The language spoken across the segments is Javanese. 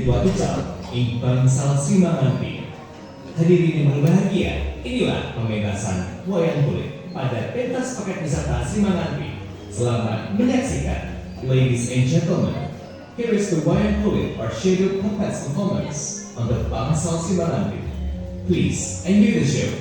Tua Ical, Iqbal Salsimanganti. Hadirin yang berbahagia, inilah pementasan wayang kulit pada pentas paket wisata Simanganti. Selamat menyaksikan, ladies and gentlemen. Here is the wayang kulit or scheduled pentas performance on the Bangsal Simanganti. Please enjoy the show.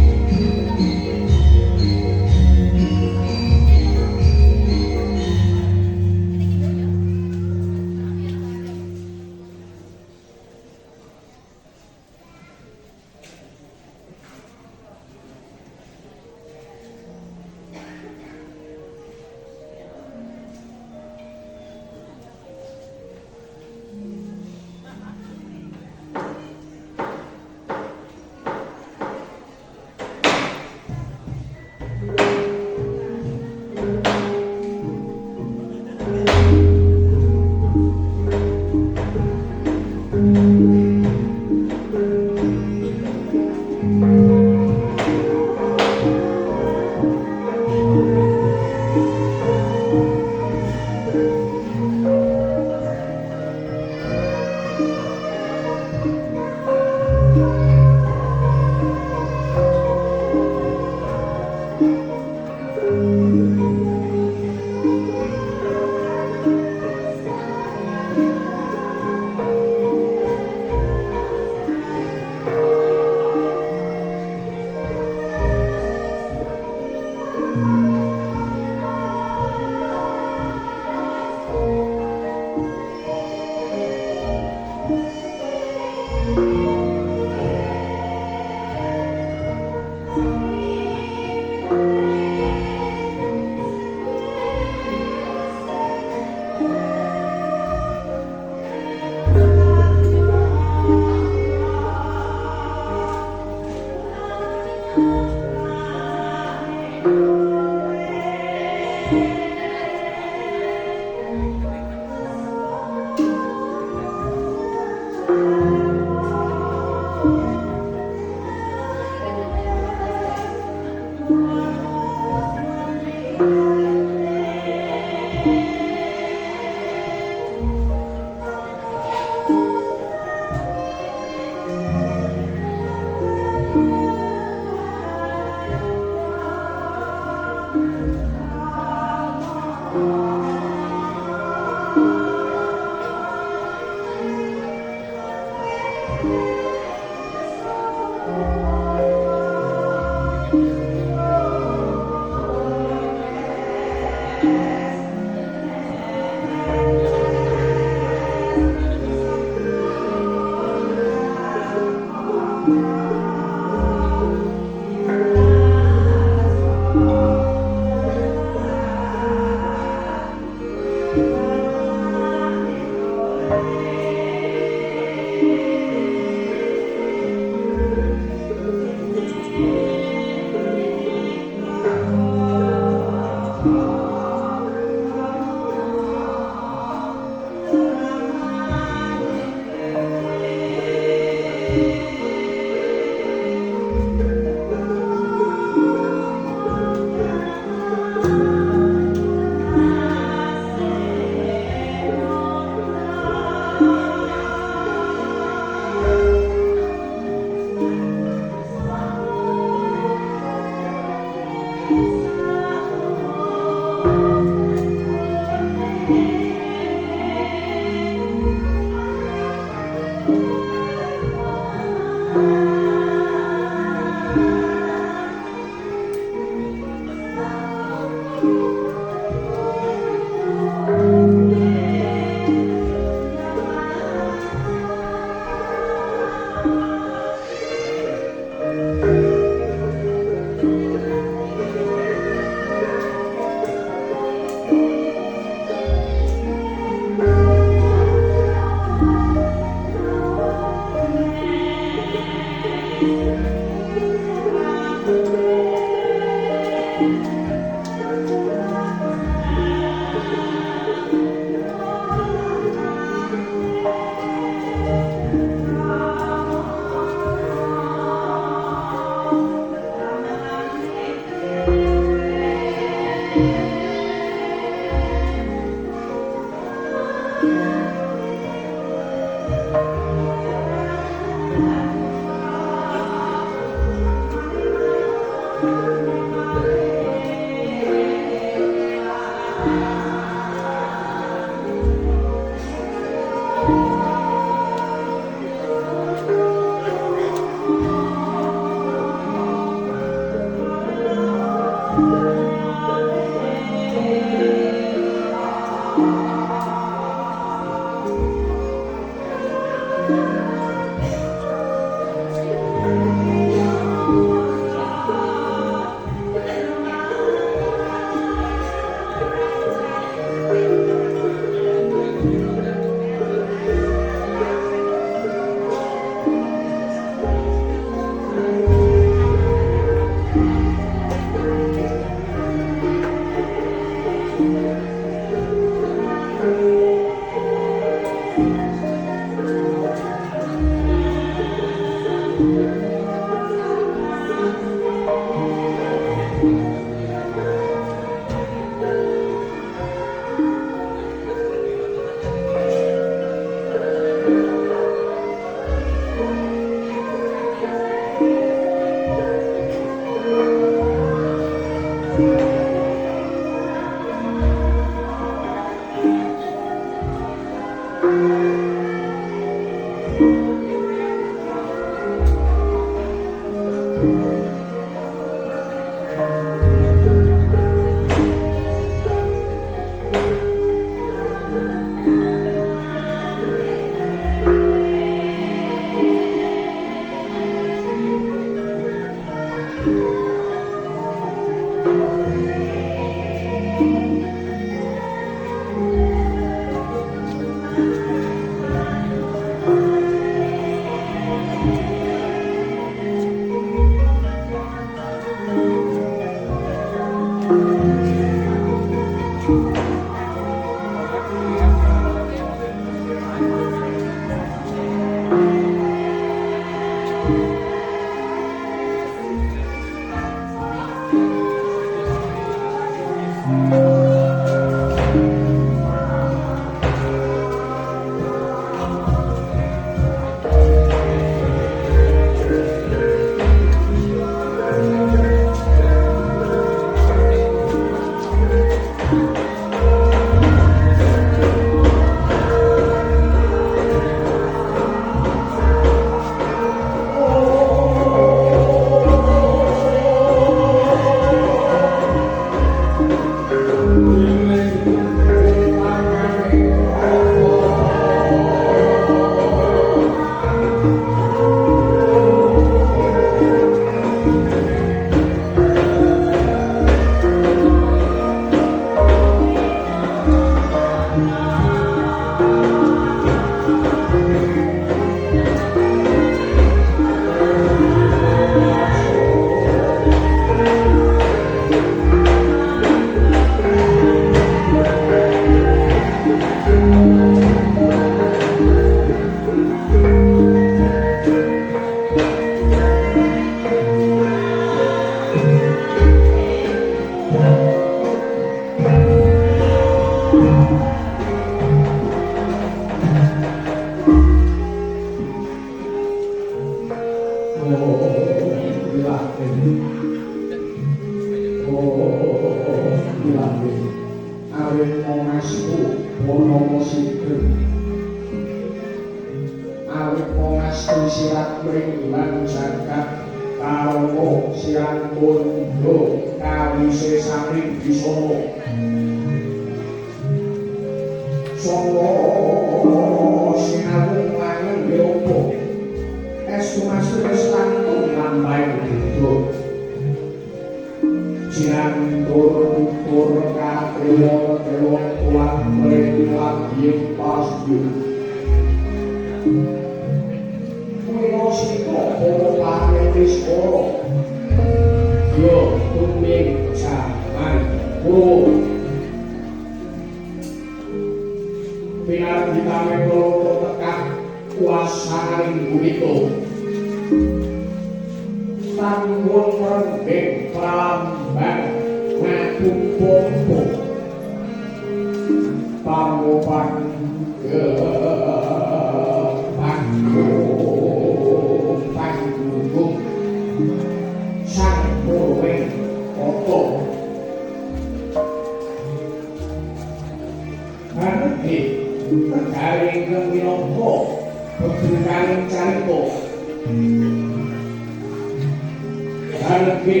Nalgi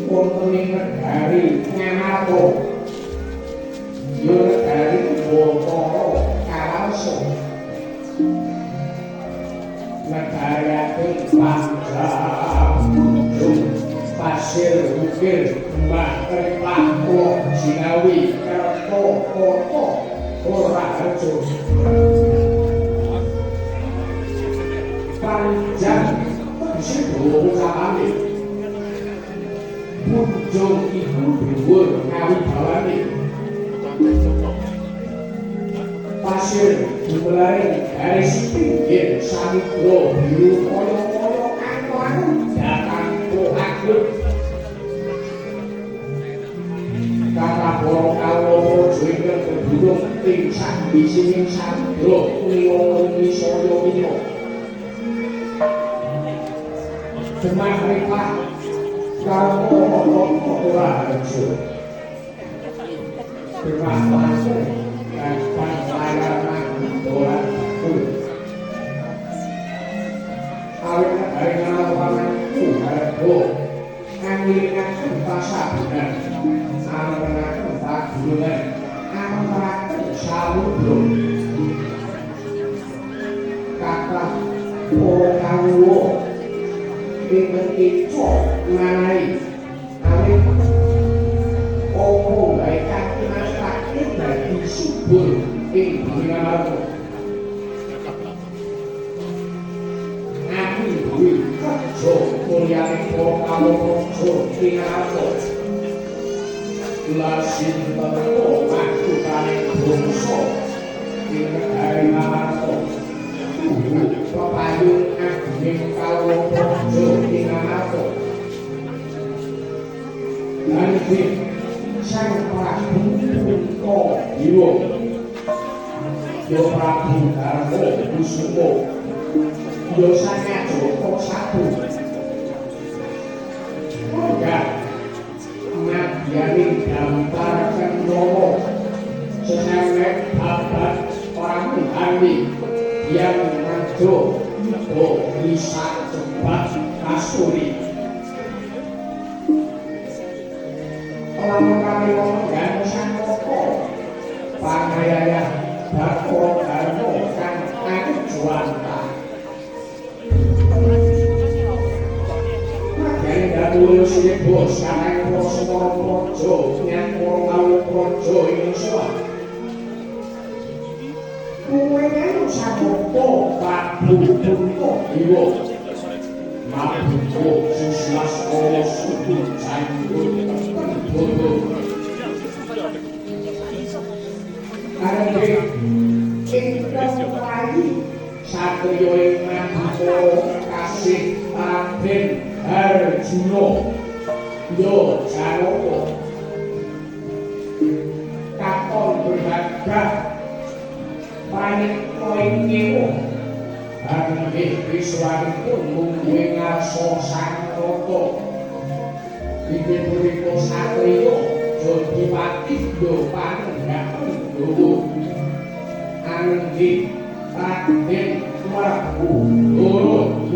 wonten ing negari Nganato yo negari Botoro Karaso negari ati Panjang pasir bukir kembang keripang pulau Jinawi Kerto Koto Ora Harjo Panjang Sido Ucapane Punjung Ibu Dhuwur Ngawi Bawani Pasir Bumelaring garis pinggir Samudra Biru Koyo-koyo Anu-anu Datang Kohagut Kata Boro Kawo Projo Ingkang Berdurung Ting Sambisining Samudra Kuning Soyo Mino Demang Ripah Karo Ora Harjo Demang Langsung dan Panglayanan Dolan Batu Awit negari Ngalawangan Harjo Anglingaken pasabunan Amenaken pagulungan Amenaken samudra Kathah para kawula ingkang ico manahi awit opo bae katinasake dadi subur ing bumi marga Ami duwe kerja mulyane para kawula ing marga Lasin teko makutane bangsa ing negari marga Papayung ageng kawula praja ing Nganato Lanjut Sang Prabu Punta Dewa Ya Prabu Darma Kusuma Ya Sang Joko Satu Enggak Nadyaning Dampar Kendoro Senewek Babat Pramuhani yang manjo itu bisa cepat kasuri Lamun kami ngomong gano sang koko Pangayaya Bako Darmo Kang Aku Juanta Magyani Datulo Silibo Sanai Prosmoro Projo Nyang Prokalu Projo Indonesia Kuwengan saboto Prabu Punta Dewa Mabuto Suslas Kolo Sudut Janggut Tentutu Arenge Ingkang Rayi Satriya ing Mabuto Kasih Raden Harjuna Yo Janaka Katon berhagah Panik koing ngewo Banggih Wiswanipun mungguing ngarsa sang rata Inggih punika satriya Jodipati yo panenggaken Dawa Anggih Raden Prabu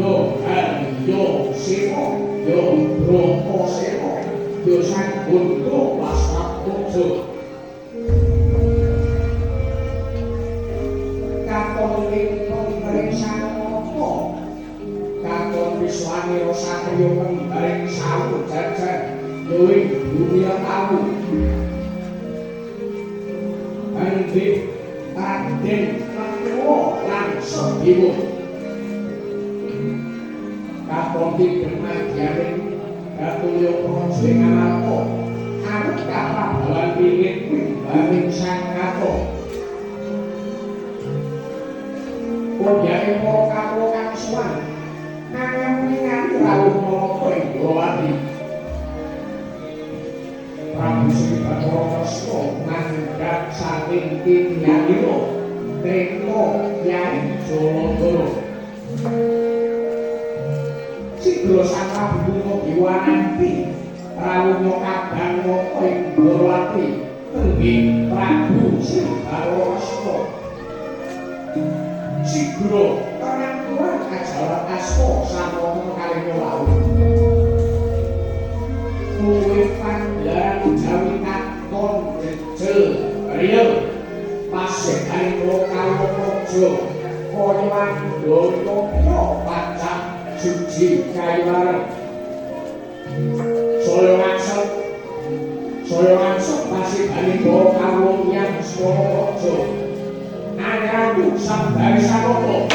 yo Haryo Sena yo Brahmasena yo sang Bunda Wasapudha Katon ing sanapa Katon Wiswanira satriya kembaring sawu jajan yo ing bumi tawu Anggih Raden Prawa lan Sedewa Katon ing madyaning Katulya Praja ing Nganato awit kaprabawan wingit mimbaring sang Katon Kobyake para kawula kang suwan nanging rawuh napa ing Gowati Prabu Sri Bathara Kresna mangkat saking Tinyanira Teka Kyai Jaladara Sidra Sang Prabu Dewa Nanti rawuh kadang napa ing Gowati inggih Prabu Sri Bathara Kresna Sidra Panangkuran Kajawan Asma sampun kalih lawu kuwi pandhan jawitan kon jejel riyo pasih kali lokal mojo koyoan dono yo pacak suci kaiwar Soyo ngangsep pasih kali lokal yang mojo nangrandu sambari sanoto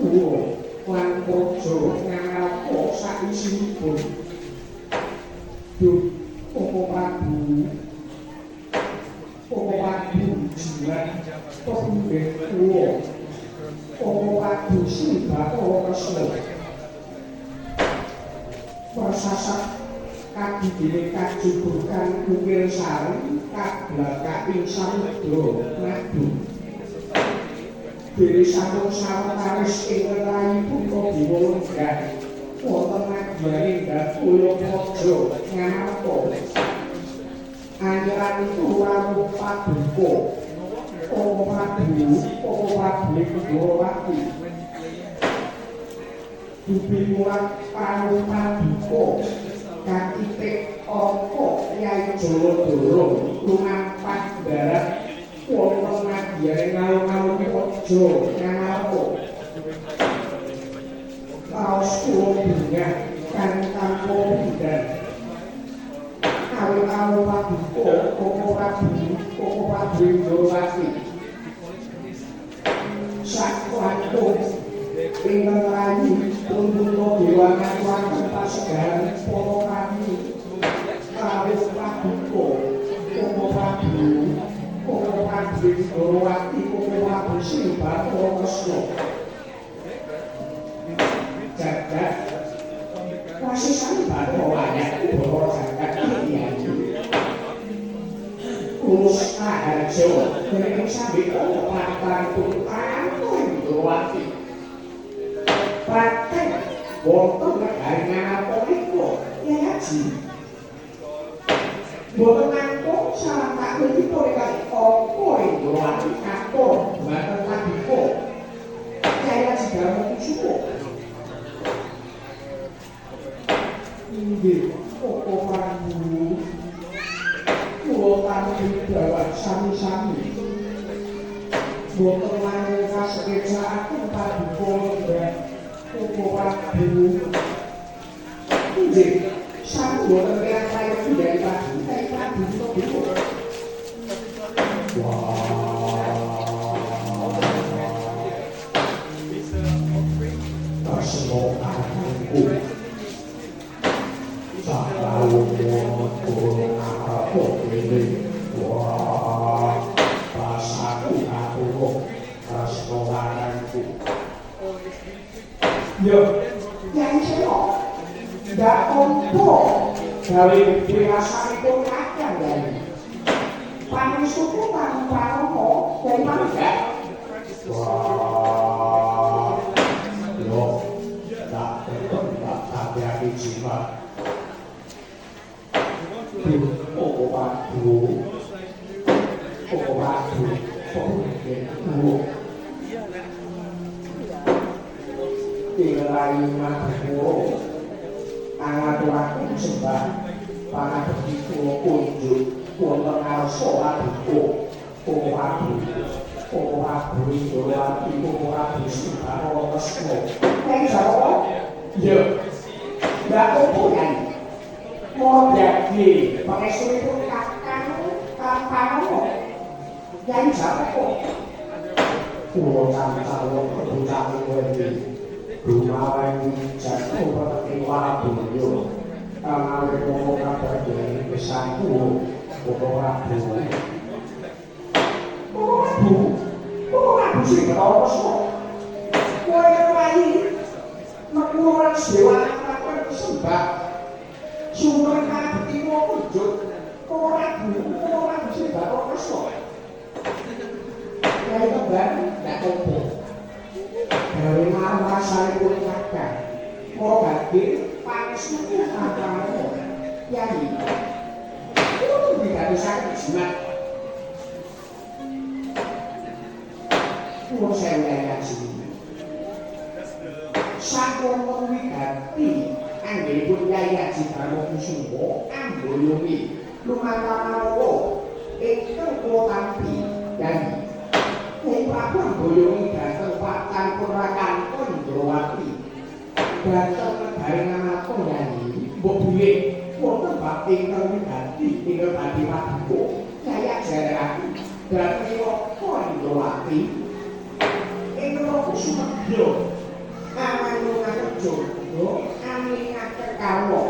kuwo lan praja ngarapa sakisinipun. Duh, Papa Prabu. Papa Prabu jimat pembe kuwo. Papa Prabu sing Bathara Kresna. Persasat kadidine kajubukan Ukir Sari kablakaking Samudra Madu. Dene sampun sawetawis ing rayipun Dewa Lenggah wonten nagyaning Datuya Praja ngarapa anyaranipun rawuh paduka Papa Prabu Ndrawati dibimbingan rawuh paduka kanthi pek angka Kyai Jaladara lumampah darat wonten nagyaning alun-alun Praja ngarapa kaos kula bingah kan tanpa pindah alun-alun paduka Papa Prabu Ndrawati sakwantun ingkang rayi pun dewa ngaturake pasegaran para kami rawuh paduka Papa Prabu Ndrawati Papa Prabu sing Bathara Kresna jagat wasisan Bathara Wayah Bathara jagat iki ulus aharjo dening sambi patan putrane Ndrawati praktek wonten negari napa niku ya haji boten nangkung salah taklipipun ingkang apa Ndrawati katon mboten paduka kaya Jidamu Kusumo inggih Papa Prabu kula tampi dawuh sami-sami boten langkung kasekecakaken paduka Lenggah Papa Prabu inggih sampun boten kirang kaya dari Prabu Ndrawati Kasmokanku sakawuh kurang apa ini rasaku aku kasmokanku yo yang seno ndak ompo gawe pirasanipun akeh dari panisuku kang prarono dari mana yo tak tetep tak sampeyan jimat Papa Prabu Tirai Madukura angaturaken sembah pangadhep kula kunjuk wonten ngarsa paduka Papa Prabu Ndrawati Papa Prabu sing Bathara Kresna nek jawab yo ndak opo kan mau jadi pakai sulit kakang yang siapa kok pulau calon kebutuhan ini rumah yang jatuh pada keluar dulu karena mau kabar dari besarku Papa Prabu sih kalau kosong kau yang lain menguras dewa akan sembah sumber hati mau wujud orang sing Bathara Kresna Kyai Kembar ndak tompo gawe marwasanipun kakang mau badhe pangestu antara Kyai kudu digadosaken jimat kulo sewengan sini sampun wigati anggenipun Kyai Jidamu Kusumo amboyomi lumantar-manapa ingkang kula tampi Kyai Prabu amboyomi dhateng Patan Purwakanton Ndrawati dhateng negari napa Kyai mbok bilih wonten bab ingkang wigati ingkang badhe paduka Kyai jarake dhateng Ndrawati ingkang Kusumedya jodoh ane ngake kawo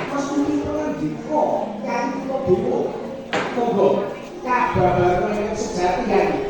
mesti pengendika yang kula dewa monggo kabar yang sejati ya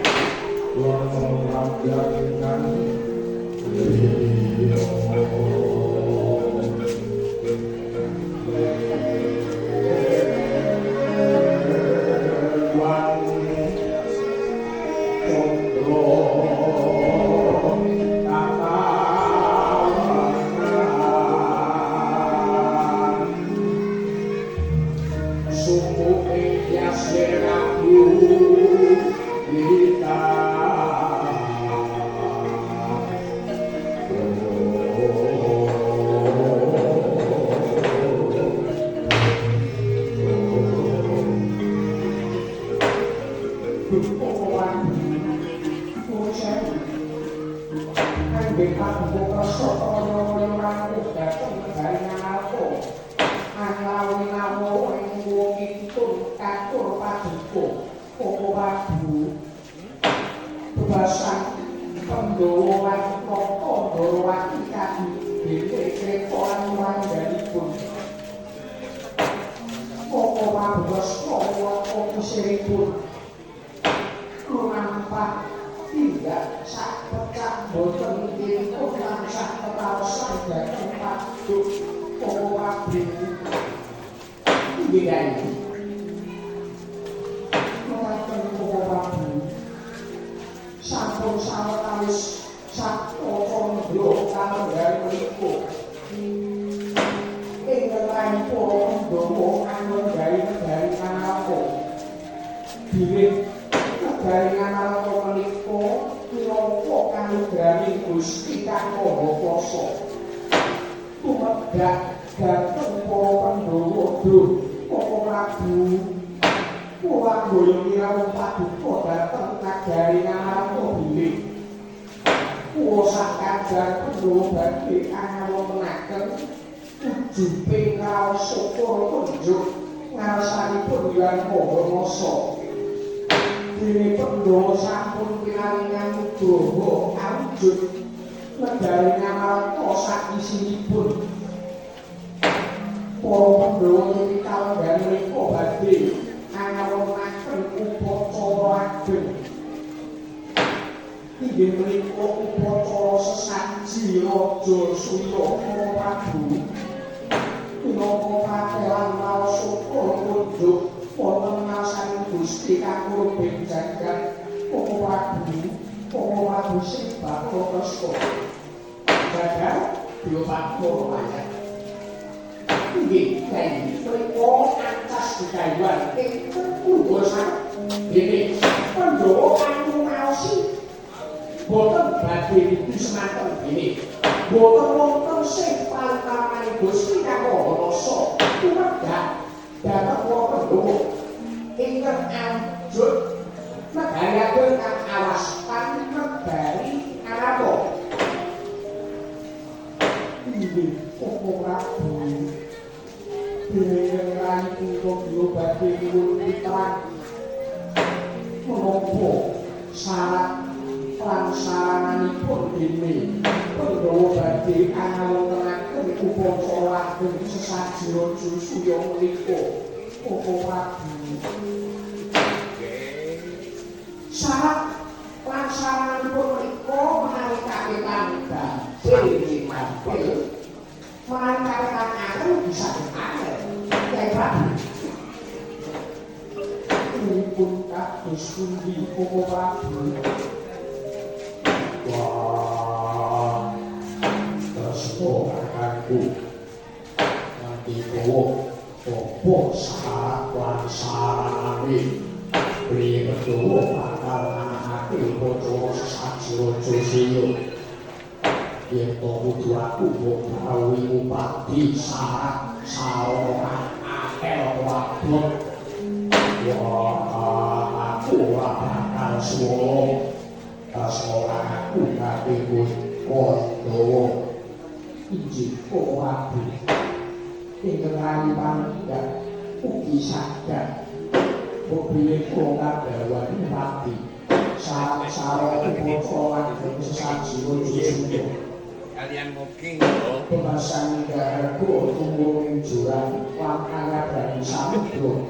kalian ngoking lho. Pemasan harga tumurung jurang lan angadani samudra.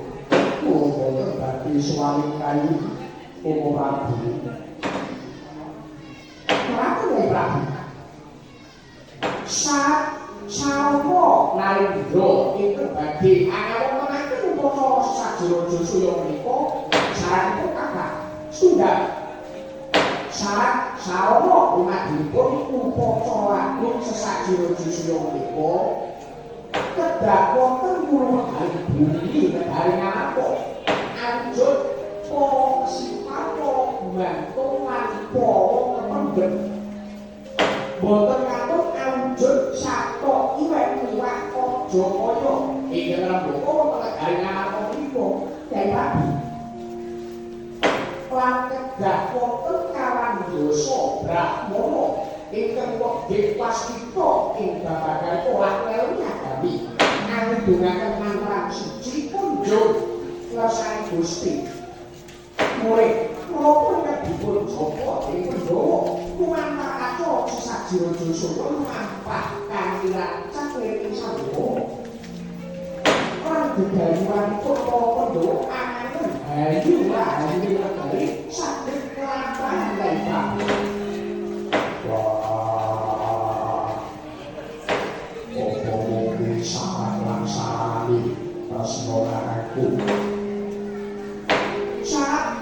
Kulo terbati suami kayu Komo Prabu. Prabu ya Prabu. Sawo Narendra ing terbagi ana wong menake upama sajrojo suya menika saranipun kakak sundal. Sarono umadipun upacara agung sesajrojo suya menika kedah wonten kula bumi negari napa anjut sipato bantu lan pawa kependhet boten ngatur anjut sato iwak aja kaya ing rembaka wonten negari napa menika Kyai Prabu lan kedah wonten kawandosa Brahmana ingkang wegah wastita ing babagan ora lelu nyagawi ngandungaken mantra suci kunjung lesane Gusti murid menapa dipun japa ing Pandhawa lumantar acara sesajrojo saya lampah kanthi rancak ing Sambhawa lan dedayuwanipun para Pandhawa angen ayu rahayu negari saged kelampahan Kyai Prabu. Sangat langsani tresnanku.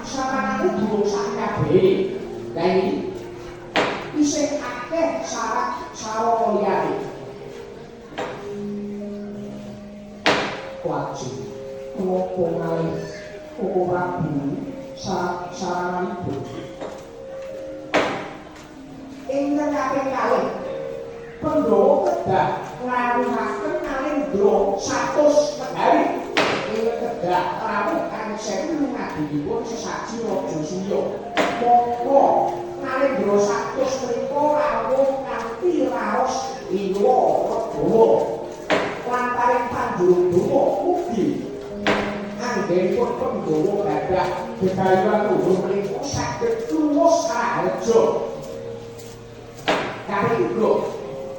Saranane durung sak kabeh. Lah iki isih akeh syarat sarana liyane. Wajib menapa malih Komo Prabu sarananipun. Ingkang kaping kalih Pandhawa kedah ngrawuhaken Narendra 100 negari ing kedah rawuh kang sewu lumadipun sesaji raja Suya. Monggo Narendra 100 menika rawuh kanthi raos liwa Regawa. Lantaring panjurung donga mugi anggenipun Pandhawa gadah gegayuhan luhur menika saged luwes raharja. Kalih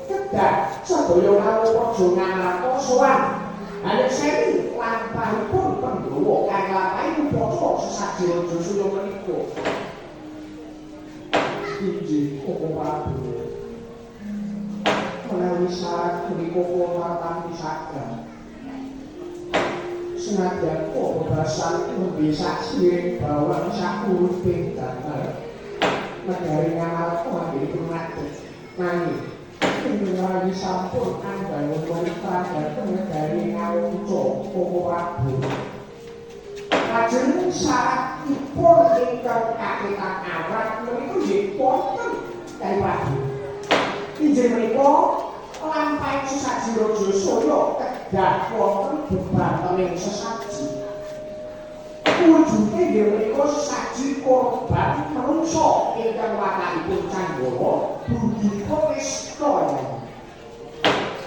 kedah sedaya kawula praja ngarata sowan Hanik Seri lampahipun Pandhawa kang lampahi upacara sesaji raja Suya menika. Inggih Komo Prabu. Menawi syarat menika kula tampi saged. Senadyan pembebasan nembe saksiring bawang sakuriping damel. Negari ngarata anggenipun ngadeg. Nanging menawi sampun angganipun pemerintah dhateng negari Ngawuca Komo Prabu. Lajeng syaratipun ingkang kaketan awrat menika nggih wonten Kyai Prabu. Inggih menika lampahing sesaji raja saya kedah wonten bebatening sesaji. Wujude inggih menika sesaji korban manungsa ingkang watakipun Canggara budi pesta.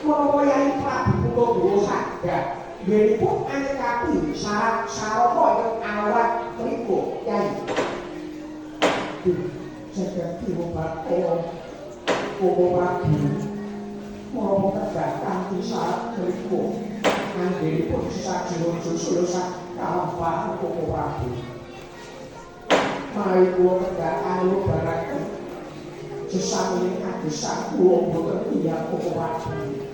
Menapa Kyai Prabu Pundawa saged nggihipun anekapi syarat sarana ingkang awrat menika Kyai. Jagat diobati Komo Prabu menapa kedah kanthi syarat menika anggenipun sesaji raja Suya kalampahan Komo Prabu. Mari kula kedah kalubaraken sesami agesan kula boten tiyang Komo Prabu.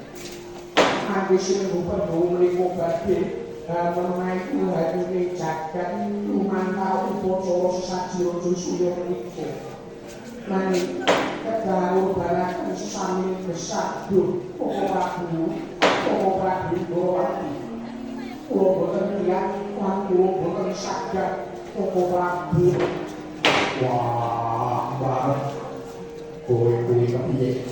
Agesipun Pandhawa menika badhe menawi kuhatine jagat lumantar upacara sesaji raja Suya menika. Nanging kedah kalubaraken sesami besar Komo Prabu Ndrawati. Kula boten tiyang lan kula boten saged Komo Prabu. Wah, Mbak. Kowe kuwi kepiye?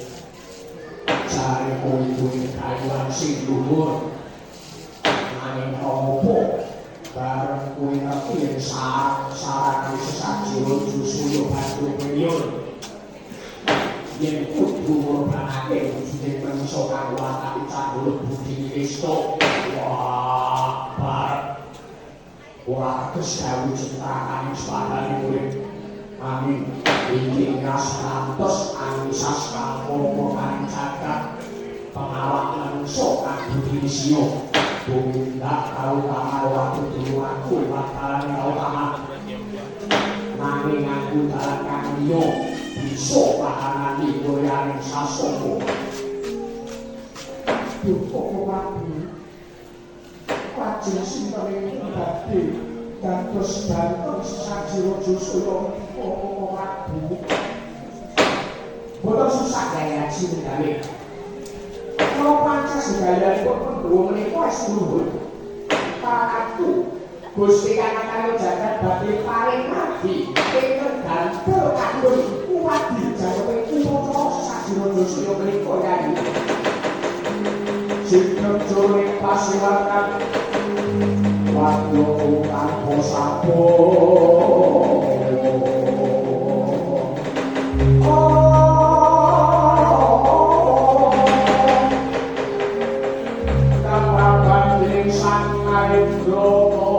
Cari kowe kuwi kayuan sing luhur. Nanging apa? Bareng kowe kepiye saran sesaji raja Suya badhe milyon. Yen kudu ngorbanake wujude manungsa kang watake Canggara budi Krista. Wah, bareng ora kesawuj cetrakane sepatane urip Amin. Inggih rasantos anisas kapomo paring cacat pengawak manungsa kabudi sio tumindak kautama waktu tujuan bakalan kautama nanging aku dalan kang liya bisa pahanan goyaning sasoko Duko Prabu lajeng sinten badhe dados danten sajiro Jusula Duko Prabu boten susah gaya cintawe kalau panca segala pun pendua menikah es luhur para atu Gusti Kanakano jagat badhe paring nabi ingkang gantel kandung kuat dijaluke kuwata sajiro Jusula menika yayi Sikap juri pasilakan Wadyo tanpa sapo Kapapan diring sangai dromo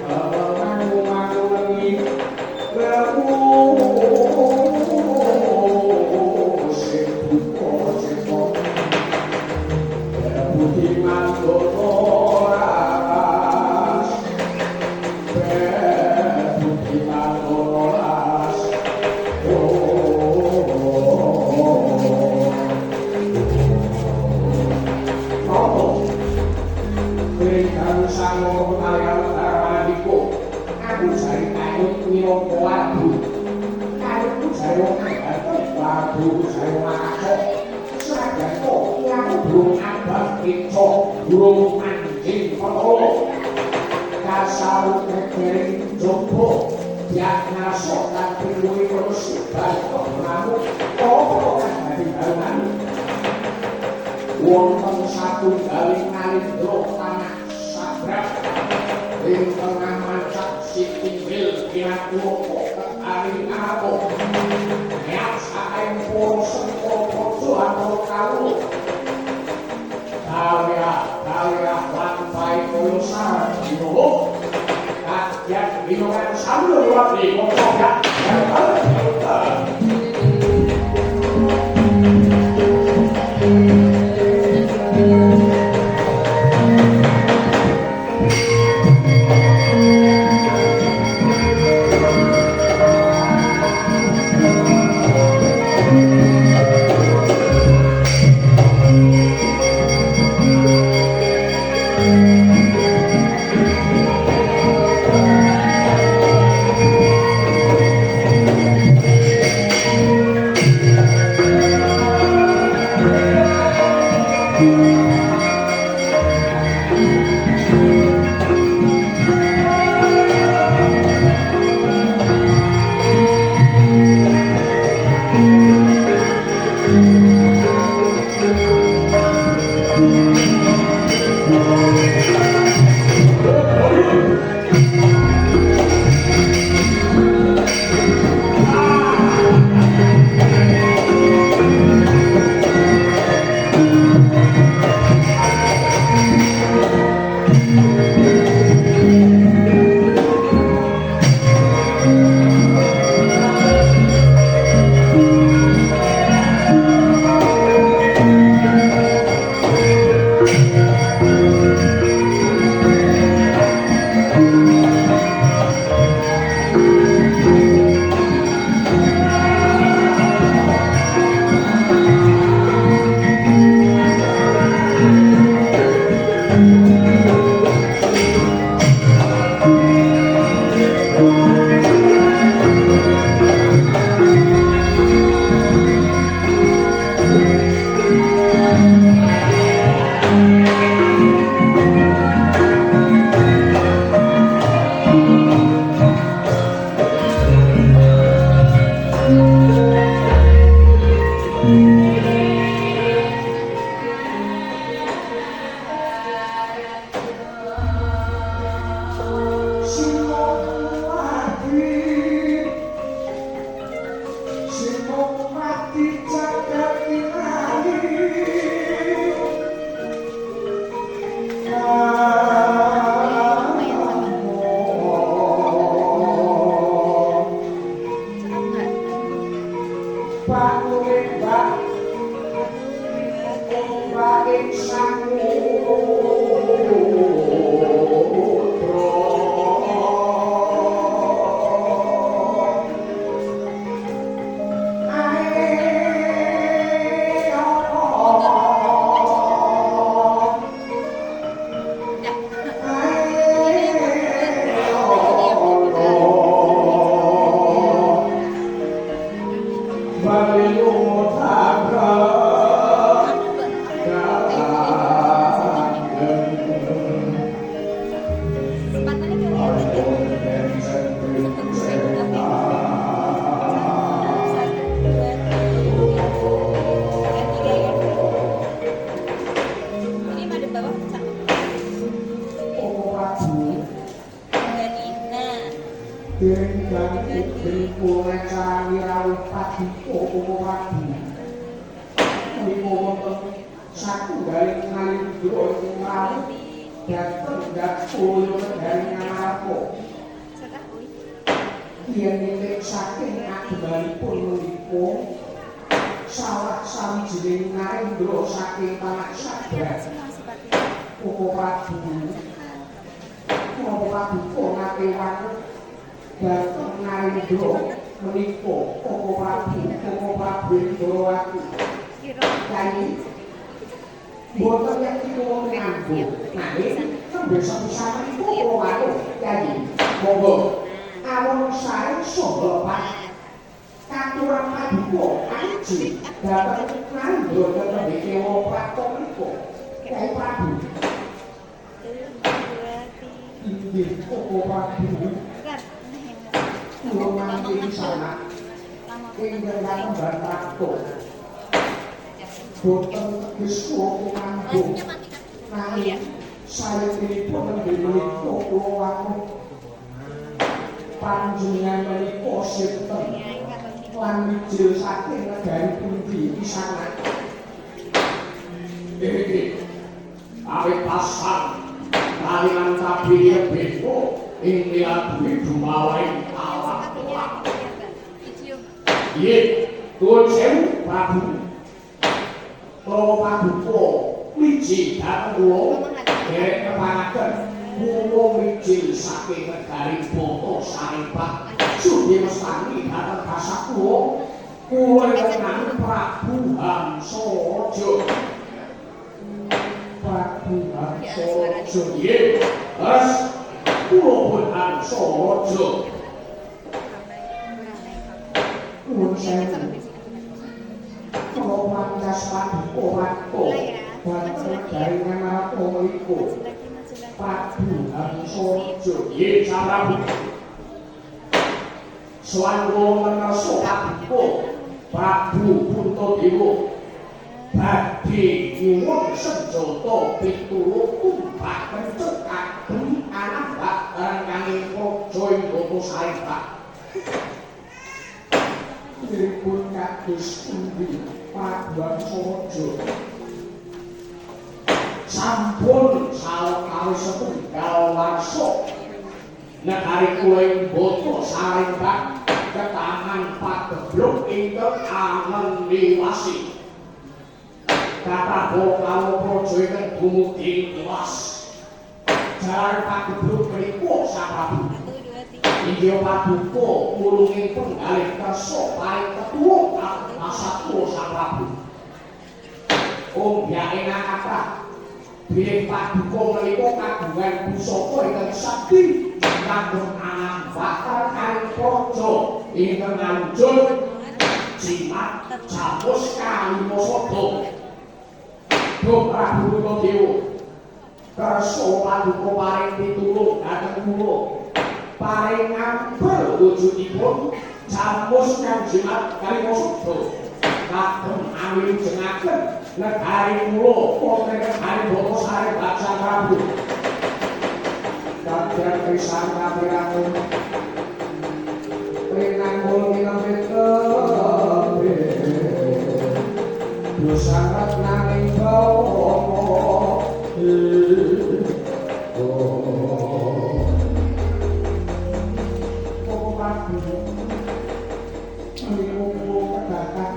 Kapapan lengi burung anjing petolo kasarut negeri jopo yang ngasok dan pilih terus balik namu toko kan dari barunan wonten satu galing nalindro tanah sabrak ing tengah mancak si tinggal kiat loko kekaring ako niat saeng poro sengko pojo atau kalu Kalia lantai kulusan dino kajian minuman sambil waktu ngomong ya yang paling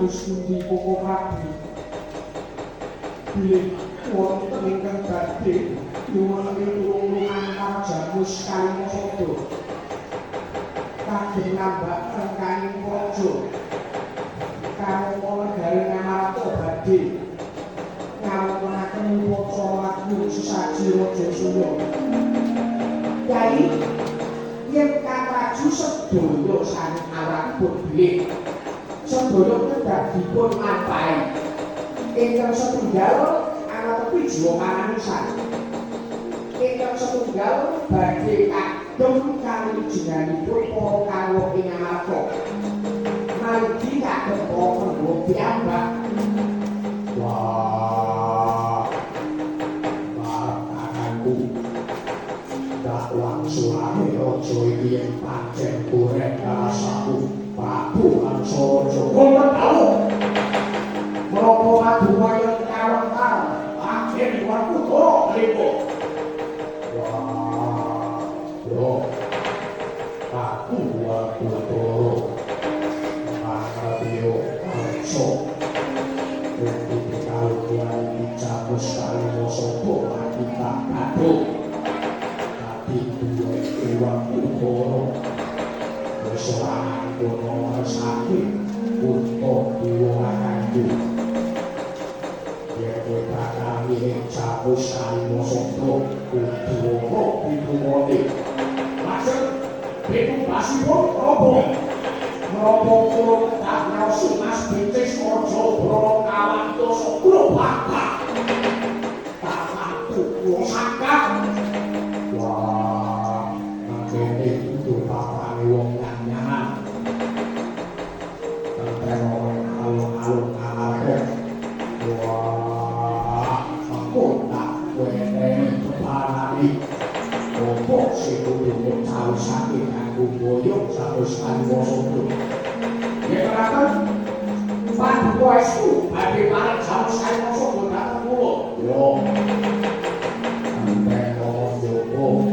kados pundi Koko Prabu? Bilih wonten ingkang badhe nyuwun tulungan Parajamus Kalimasada kagem nambah rengkaning praja karo negari Ngamarta badhe ngawontenaken upacara lagu sesaji Raja Suya. Kyai yen Karaju sedaya sami awakipun bilih sedaya kedah dipun lampahi ingkang setunggal ana tepi jiwa manungsan ingkang setunggal badhe kagem kawilujenganipun para kawruh ing Ngamarta malih kagem para pendhawa piyambak. Wah kakangku dakwang sulane raja iki yen pancen goreng rasaku Prabu Lansara wonten tau menapa paduwayan kawentar akhir waktu toro mriku. Wah yo aku toro Makaryo Arso untuk kalian dicabut Kalimasada lagi tak aduh tapi dua uang utoro keserangan kono sakit untuk diwanganku ya kita kami cabut Kalimasada utoro itu moni maksud itu pasti pun roboh Robo tak naosi mas bintis ojo bro kawan doso bro bapak tak mampu wong sangka. Wah makanya itu papane wong nyanyahan sampai orang alun-alun Ngamarta. Wah aku tak weneni keparani opo sing kudu tahu sakit aku boyong terus Kalimasada. Ya kenapa? Pak Buaisku, badhe parek jamus Kalimasada dateng kula. Yo. Sampai ngomong Joko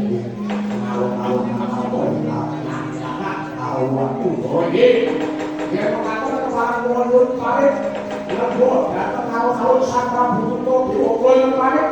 ngalun-alun Ngamarta nyana karo waktu iki. Ya kenapa kepareng kula nyuwun parek lebo dateng alun-alun Sang Prabu Kunto kula nyuwun parek.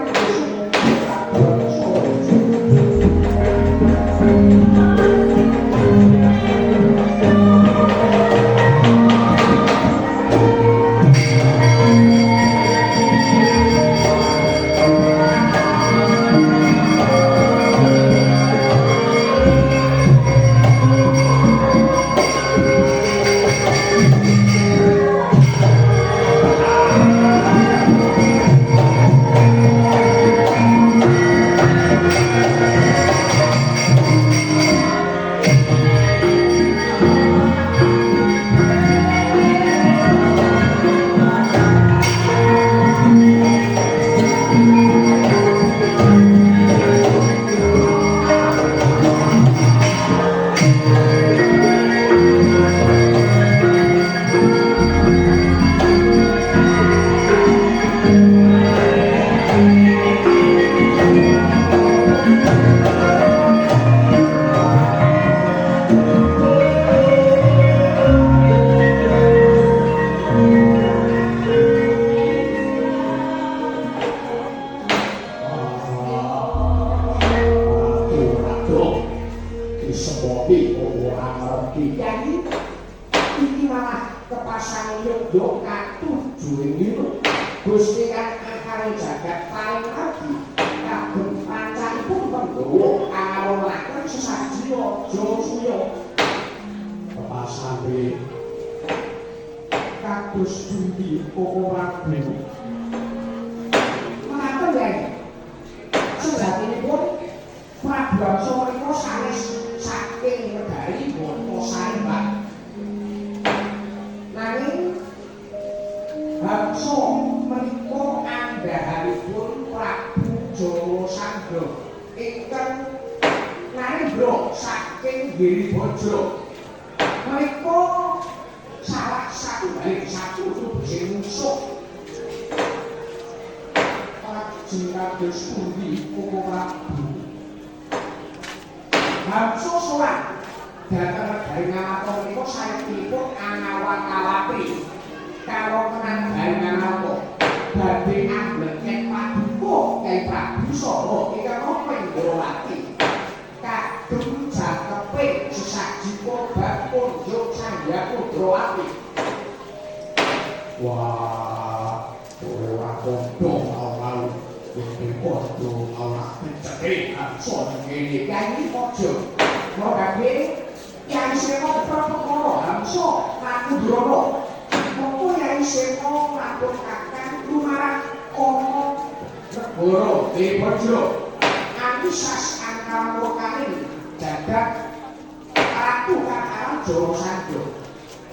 Gusti kang akale jagat paling agi kagem pancanipun pendhawa arawuhaken sesaji Raja Suya. Pepasane kados pundi Koko Prabu? Mekaten ya. Sejatinipun Prabu Angsa menika sanes saking negari Bono Sarembak. Nanging Angsa menika andhahanipun Prabu Jawa Sangga ingkang narendra saking Giribajra. Menika salah satunggaling satunggal sing musuh. Lajeng kados pundi Koko Prabu? Angsa sowan dhateng negari Ngamarta menika saenipun Angawat-awati manapa badhe ambleket paduka Kyai Prabu Solo ingkang napa Indrawati kadung jakepe sesaji kobat kunjuk Sanghyang Indrawati. Wah, kowe wakondo mau iki padha ora pencet angson ngene Kyai Pojo. Modake Kyai Sena prapakara hamsa aku drono. Monggo Kyai Sena lapor kakang lumarang ana negara Dewaja. Anisas angkara murkaning jagat ratu kakang Jara Sandha.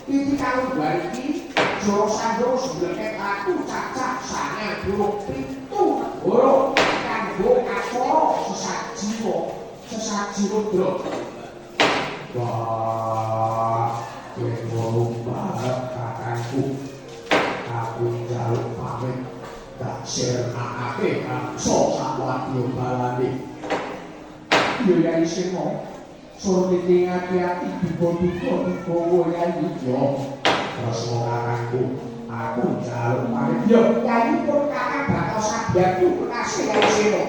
Iki kalunggar iki Jara Sandha sebenarnya ratu cacah 97 negara kanggo acara sesaji rudra. Wah, kowe banget kakangku. Aku njaluk pamit tak sirnakake angsa sawadya balane. Yo Kyai Sena, suruh iki ngati-ati diboduka digawa Kyai yo. Tresna kakangku, aku njaluk pamit yo. Kyai pun kakang bakal sabdaku kasih Kyai Sena.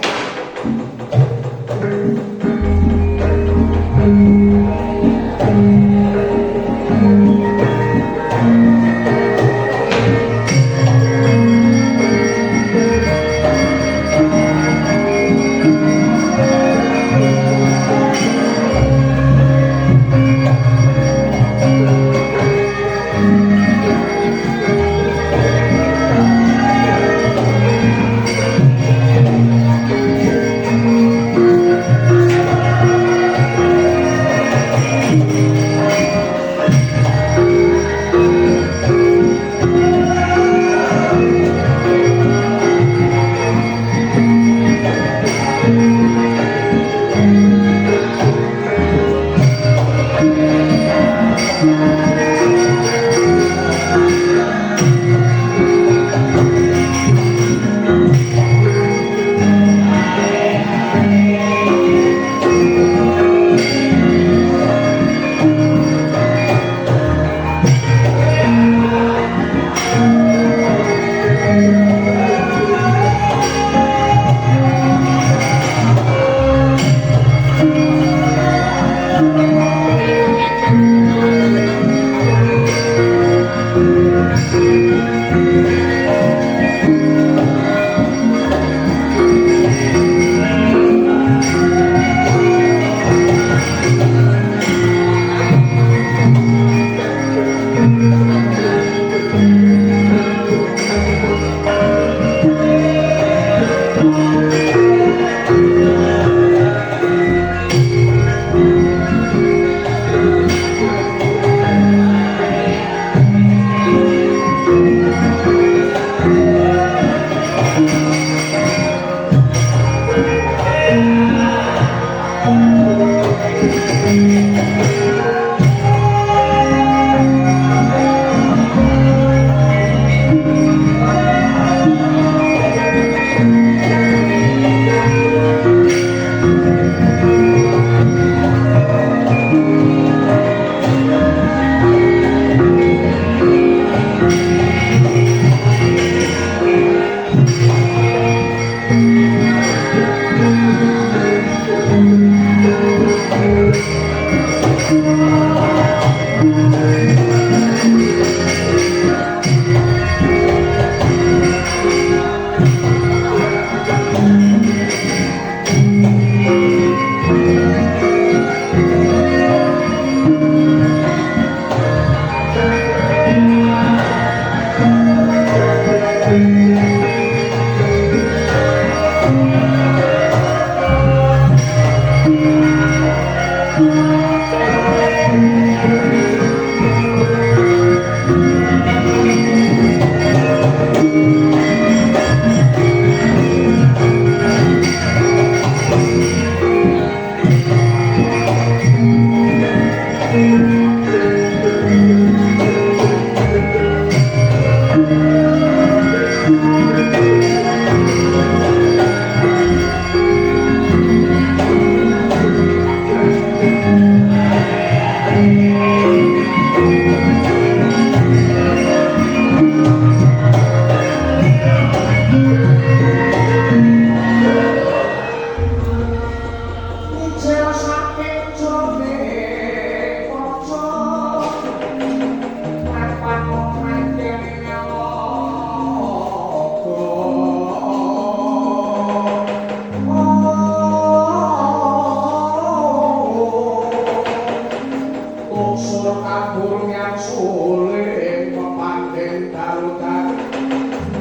yang sulit mepanding dalutan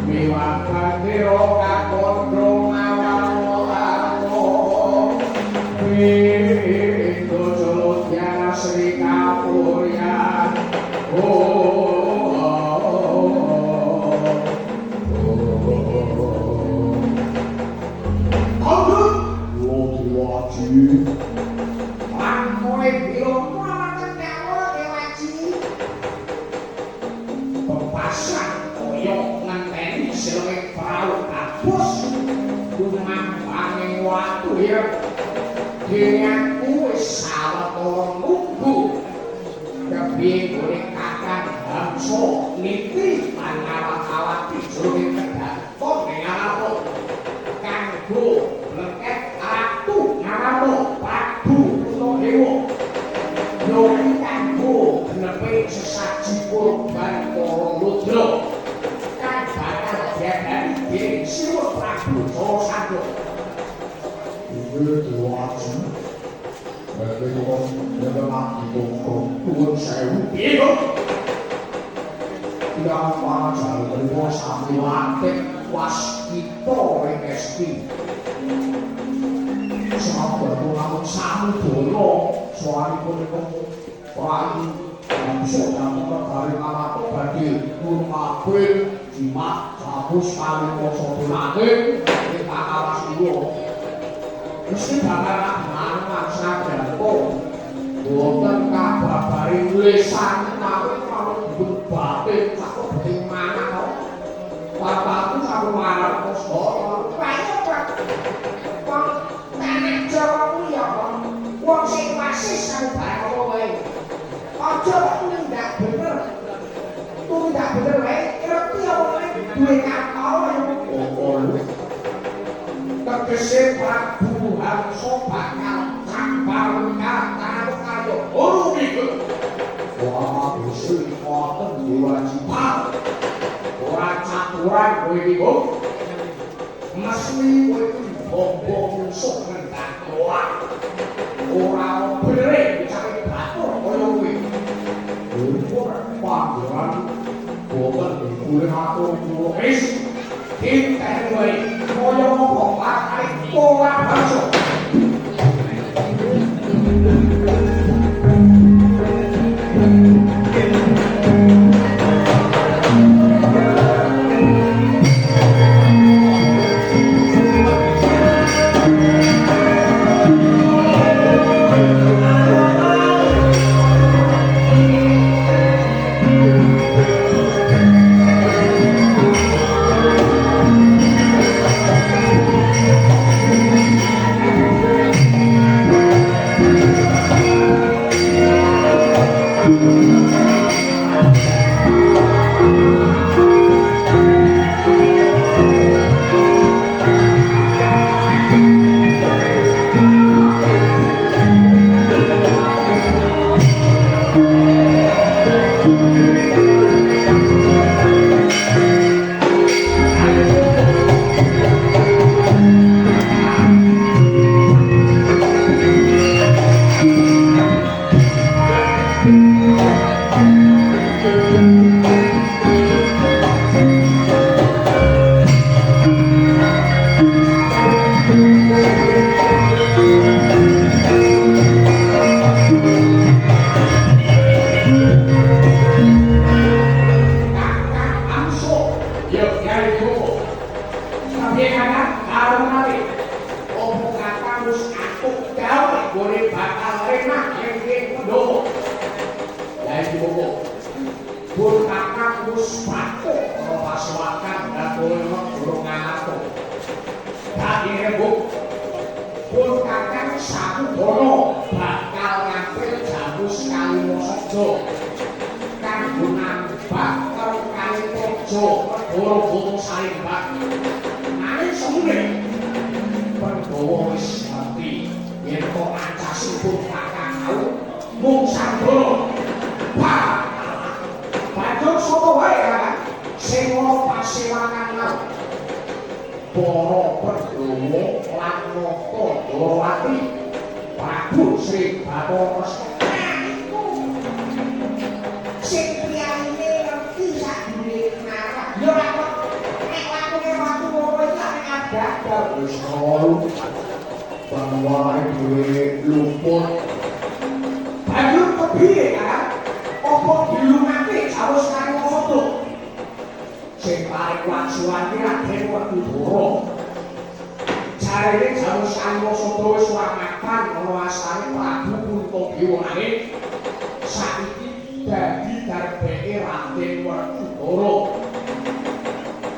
miwah bandiro kakondro ngawal-ngawal pintu julutnya Sri Kapuryan dengan kue sawetara nunggu kepiye golek kakang bangsa niti panawat-awat dijroning kedaton ngarep kanggo leket ratu ngarep Prabu Kuntadewa nuli kanggo genepe sesaji kurban para ludra kang bakal diadani dening Siwa Prabu Jarasandha. Tuwaji bagi orang yang mati tuan sewu itu tidak wajar dari sampai lantik waskita rekesti sahabat orang sami dolo soal itu pagi langsung dapat dari anak bagi rumah jimat habis kali kosong lagi kita awas dulu mesti bakal mana sadar kok boten kabari tulisan tapi kalau berbatin aku bagaimana kok bapakku sama marah kos banyak pak kok tanah Jawa kuwi ya kok wong sing wasis karo barang kowe aja ndak bener tuh ndak bener wae ngerti apa duwe kapal tegese Prabu Harso bakal campar karo ora mikir wah wis wonten kewajiban ora caturan kowe iki kok mesti kowe iki bombong musuh ngendak ora bener cari batur koyo kuwi ora panggilan boten kuwi atur wis kita kowe koyo apa pakai ora masuk sing priyaine ngerti sak duwe nawak. Yo ora kok nek lakune watu ngono iki nek ada wis ngono. Bahwa duwe luput. Banjur kepiye kan? Apa dilungake jawus karo foto? Sing paling wangsulan ki Raden Werkudara. Jarene jawus karo foto wis wamakan ana asane Prabu Puntadewane. Saiki dadi garbeke Raden Werkudara.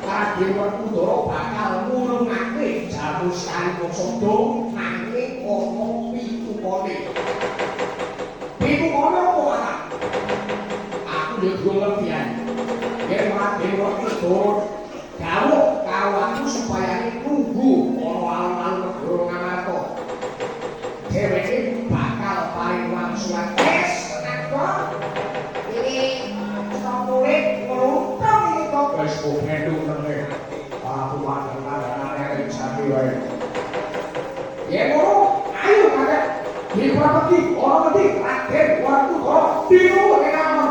Raden Werkudara bakal ngurungake jawus karo foto nanging ana pitukone. Pitukone apa ana? Aku yo durung ngerti ae. Yen Raden Werkudara dawuh karo aku supaya nunggu ana alun-alun negara Ngamarta. Dheweke bakal paring wangsulan tenan kok. Iki samulit ngruntung iki kok wis kependung nang aku mangan-mangan jati wae. Yen ngono, ayo kakek. Dipropeti, ora ngerti Raden Werkudara dino nek amon.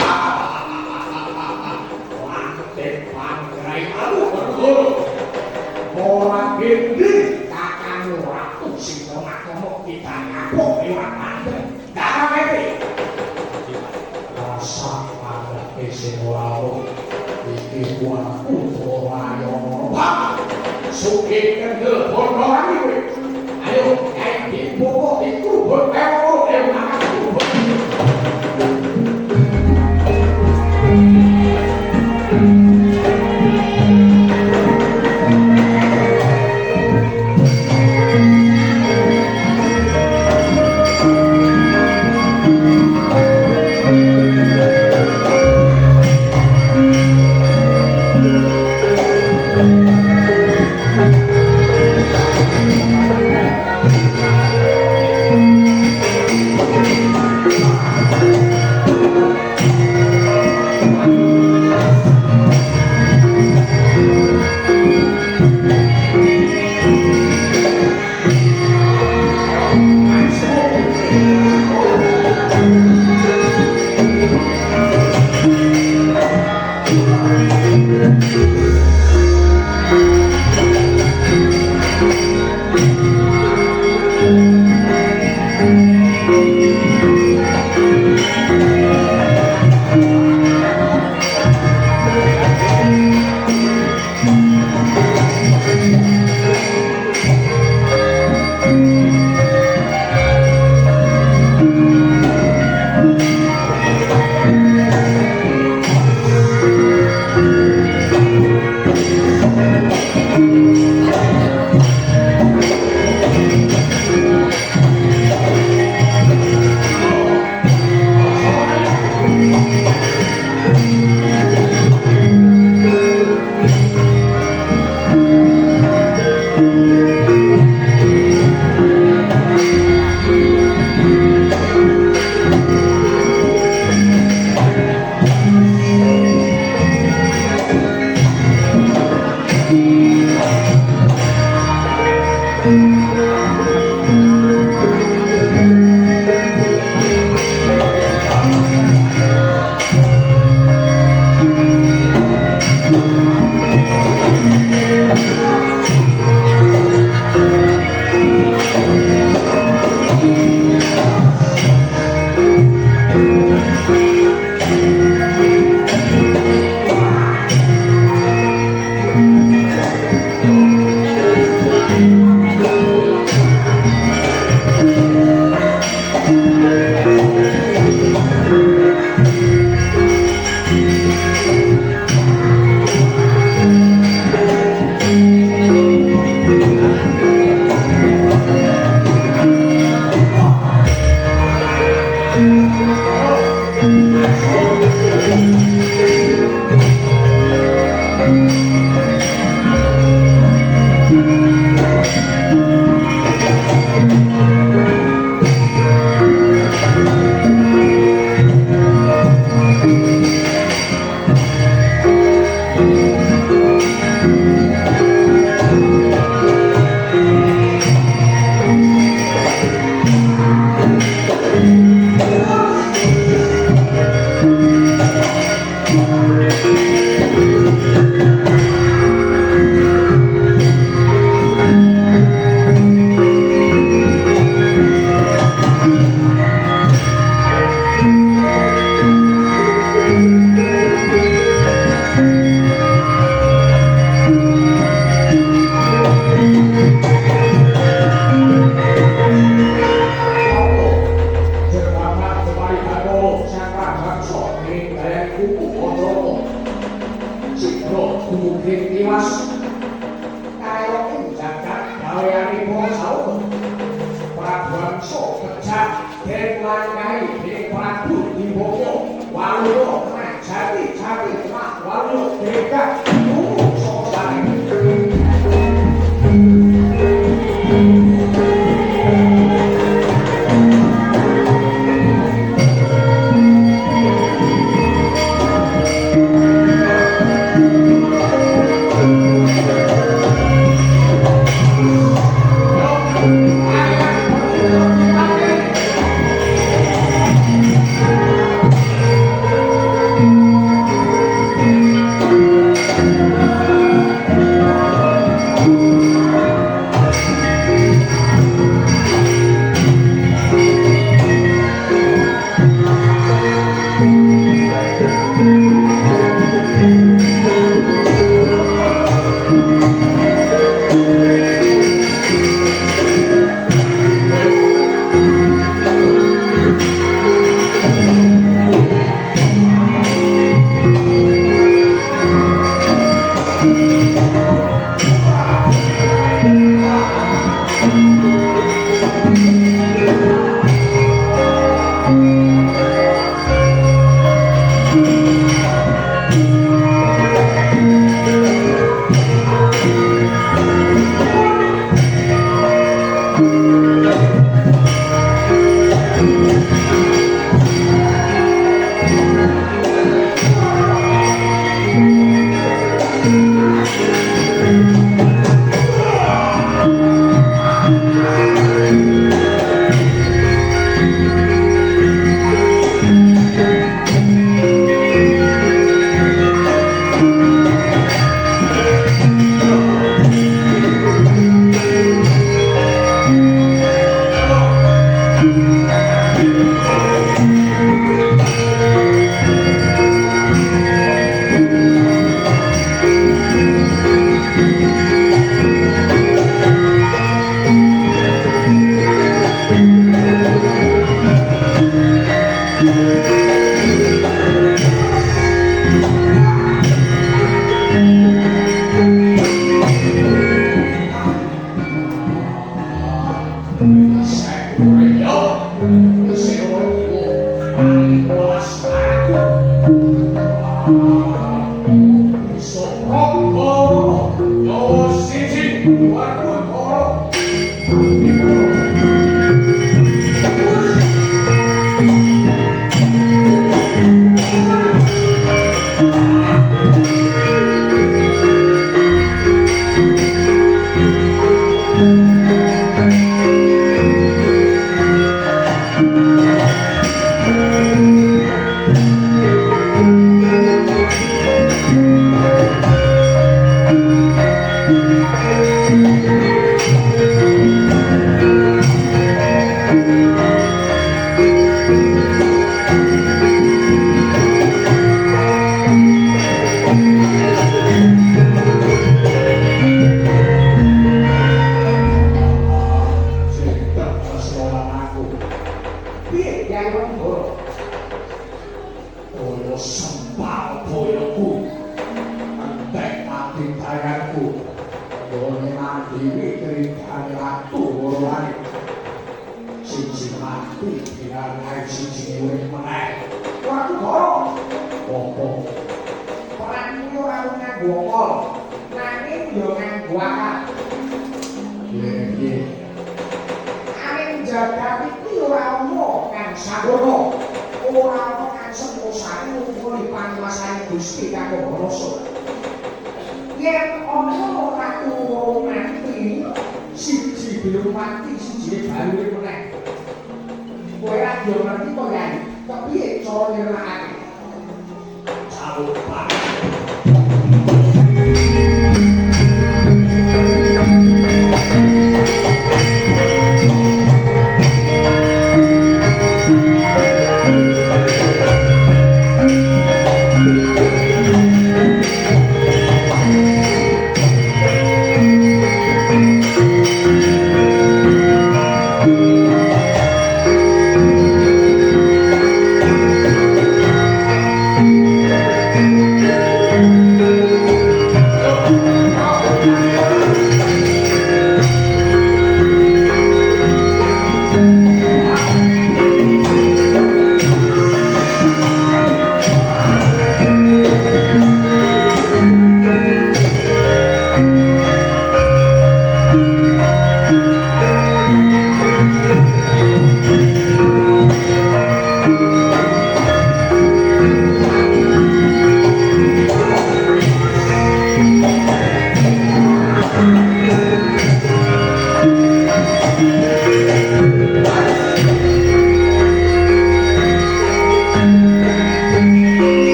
Wah, Gendri kakang ratu sing ngomong kita kapok liwat tandem. Damai rasa padake sing ora iki kuwi putra ayo Pak. Sugih kendel bondo kowe. Ayo kae dipokok iku bondo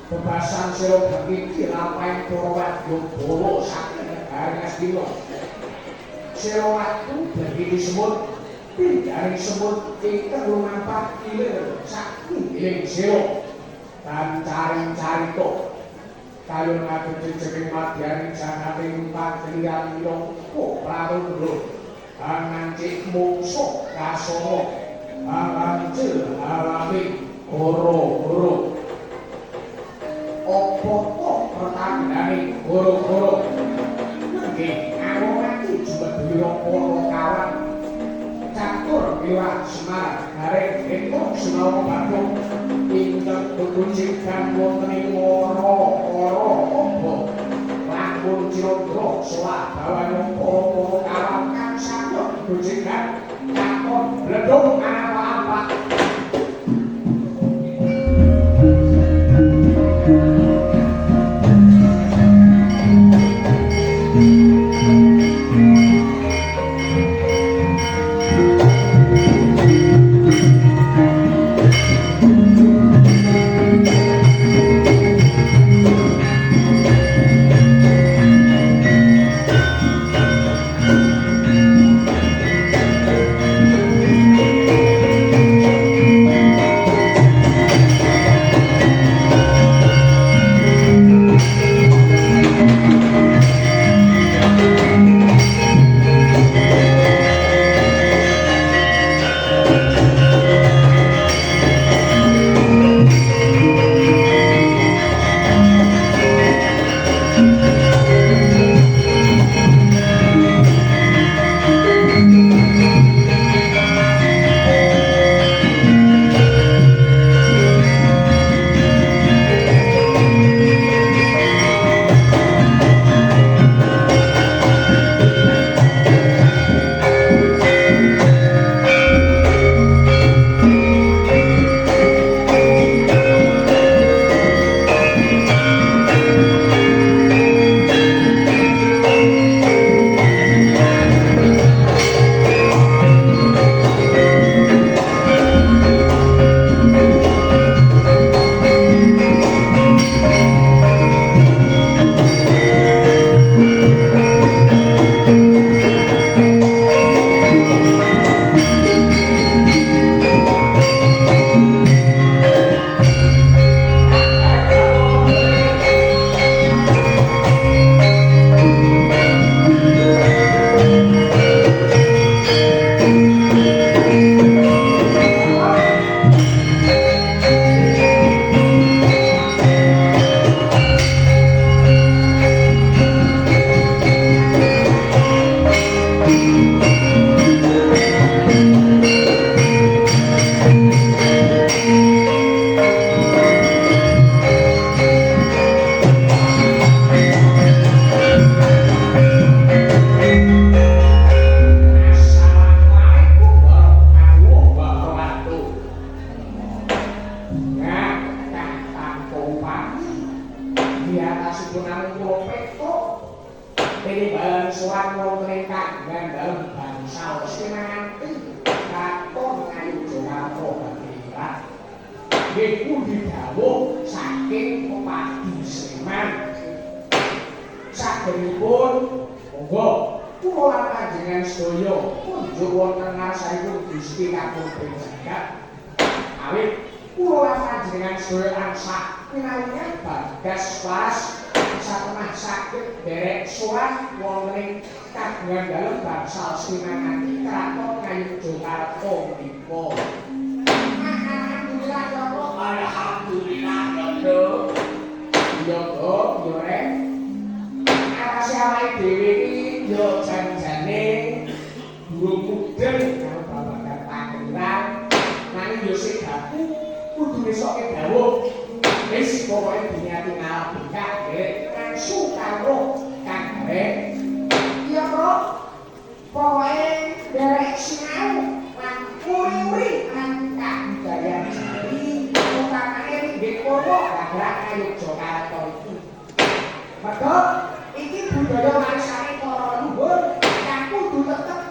Bebasan sira bagi dilampahi para wadya bawa saking negari Astina. Sira watu bagi disebut pindhaning semut ingkang lumampah ilir saking sira dan cari-carita kayun ngadening madyaning jagating patriyan nyong Pramuka dan ngancik mungsuh kasana alancil alami goro-goro opo pertandane goro-goro nggih awak iki juga biro para kawan catur iwak Semar gareng entuk senawa bathuk ingkang kuncikan wonten ing ora-ora opo lampun Cirondro solah bawana para kawan kang saged kuncikan takon bledung apa-apa.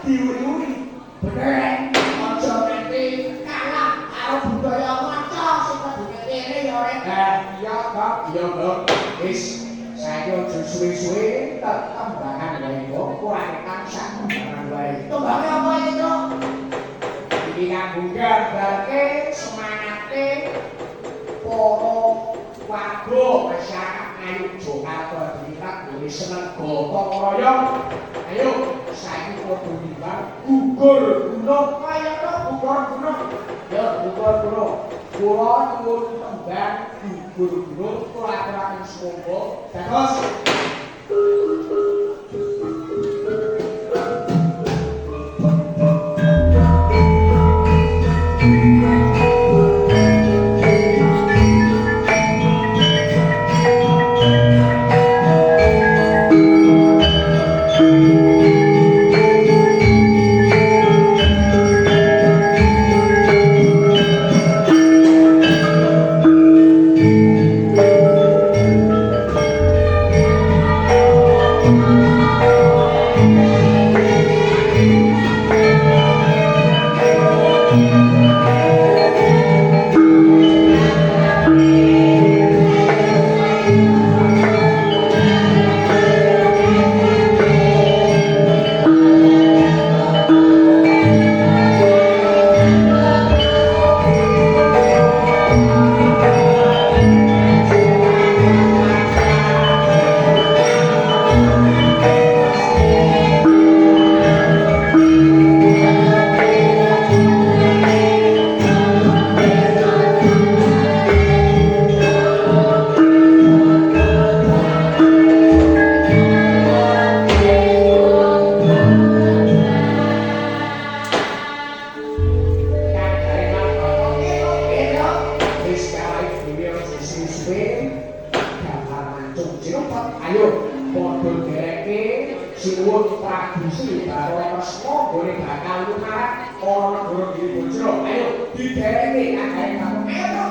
diuri-uri. Bener, aja nganti kalah karo budaya maca sing kudu kene ya rek. Iya, Kak, iya, Kak. Wis saiki aja suwe-suwe tembangan wae kok kurang tansah tembangan wae. Tembange apa itu? Iki kanggo nggambarke semangate para warga masyarakat ayo Jakarta Blitar boleh seneng gotong royong. Ayo saiki padha nimbang gugur gunung kaya to gugur gunung. Ya gugur gunung. Kula nyuwun tembang gugur gunung kula aturaken semonggo dados sinuwun Pragusi karo Resma boleh bakal lumarak ana negara Giri Bojro. Ayo didereki akeh kamu. Ayo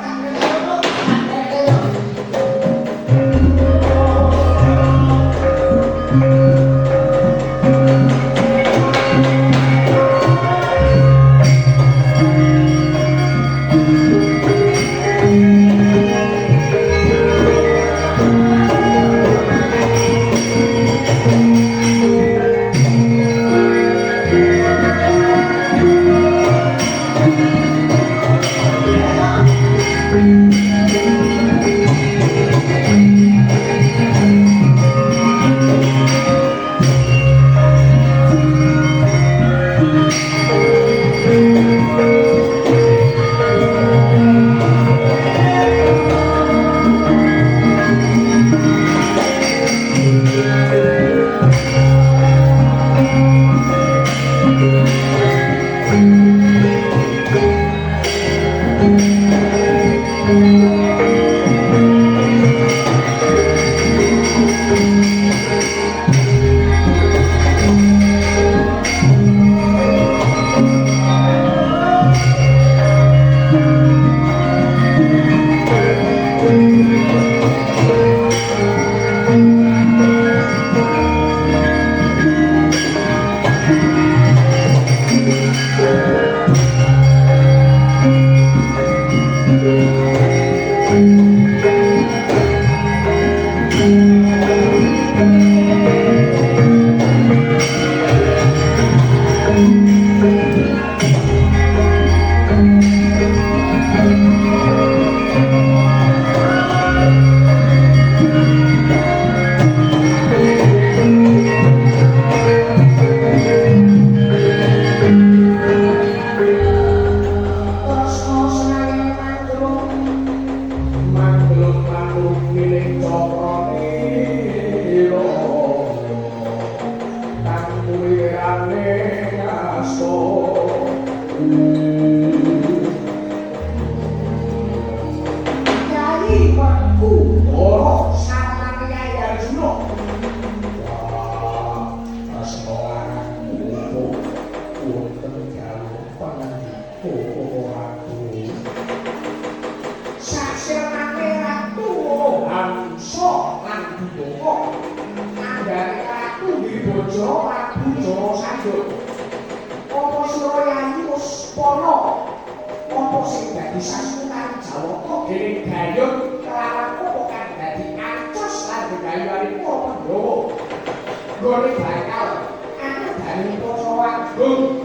dari Pocoan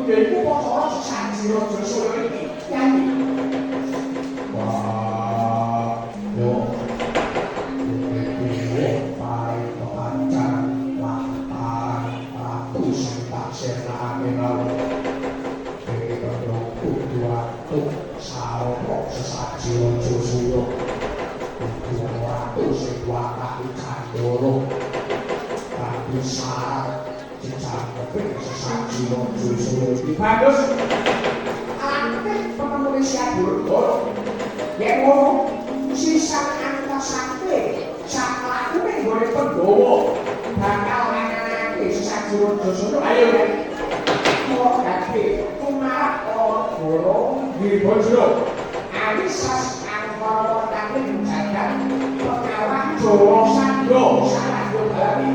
yaitu Pocoro Sanjiro Josoyo ini nyanyi wah yo pai kepancan lantar ratu sintak senake lalu kaya kudu ratu saroko sesajiro Josoyo kudu ratu sing wakaki kandoro ratu syarat cicak sesajiro Josoyo iki bagus akeh penemu siap Durgala yen ngono sisa antasake saklakune nggone Pandhawa bakal anake sesajiro Josoyo ayo kok dadi kumarap ora Giribajra alisas angkara kang jagat pengawah Jawa Sandha sarangga bali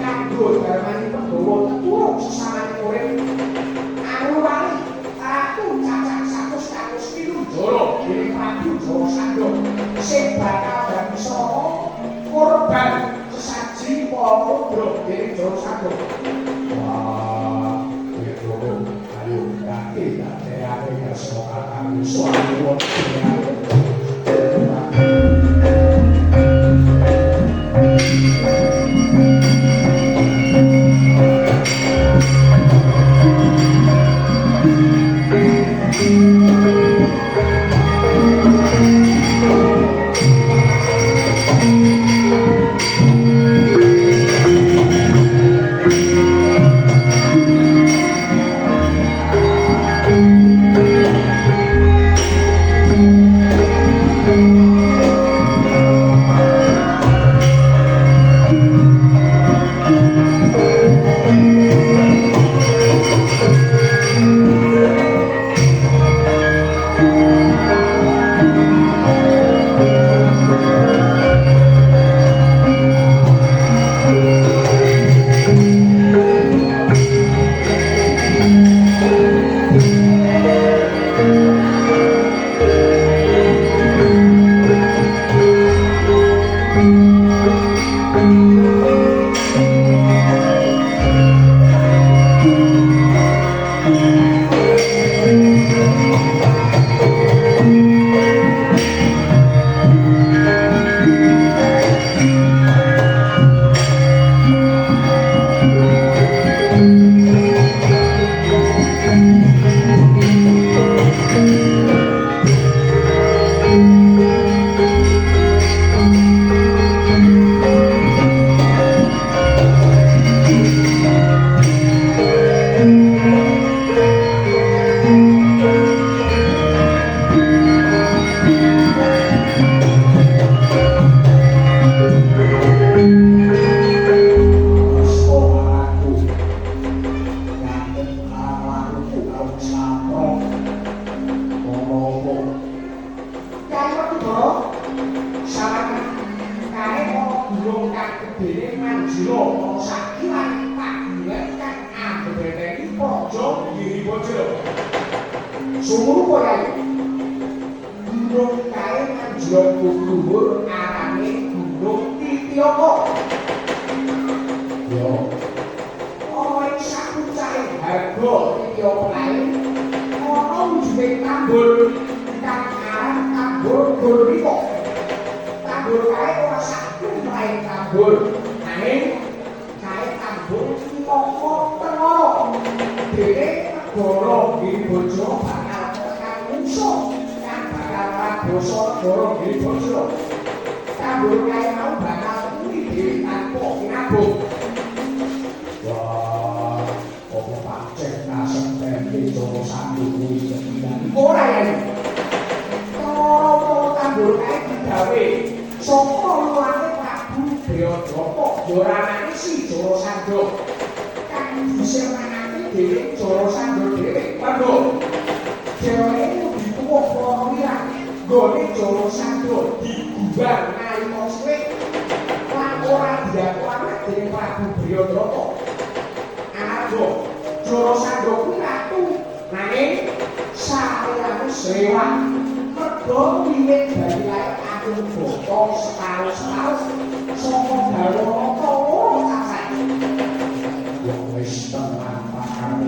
kanggo darmani Pandhawa turut sesamane urip anuwari aku cacak 100 Kinunjara dening Prabu Jawa Sandha sing bakal dadi saka korban sesaji Palamudra dening Jawa Sandha wah itu ayo kaki tak kesokan suatu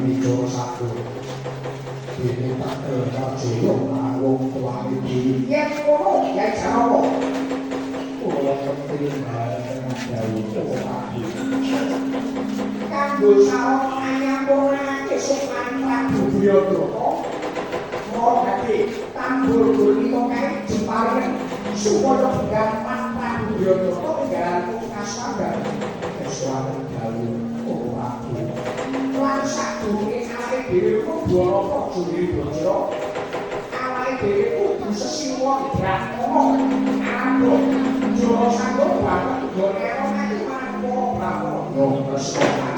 wicara satu. Dene tak terjaya wong tuane dhewe. Yen ngono, ya jaro. Ora penting bareng dawuh ati. Kanggo saon anyampunake sopan Prabu Briyadrata. Mau dadi tambur gulita kae jemparen supaya gampang Prabu Briyadrata nggaran kasandar. Kesuwen dawuh ati. Lan sadurunge awake dhewe kudu ana juri bojo. Awake dhewe kudu sesiwa Brahmana. Aduh, jero sanggup banget gone ora nganti marang para Brahmana. Yo kesuwen.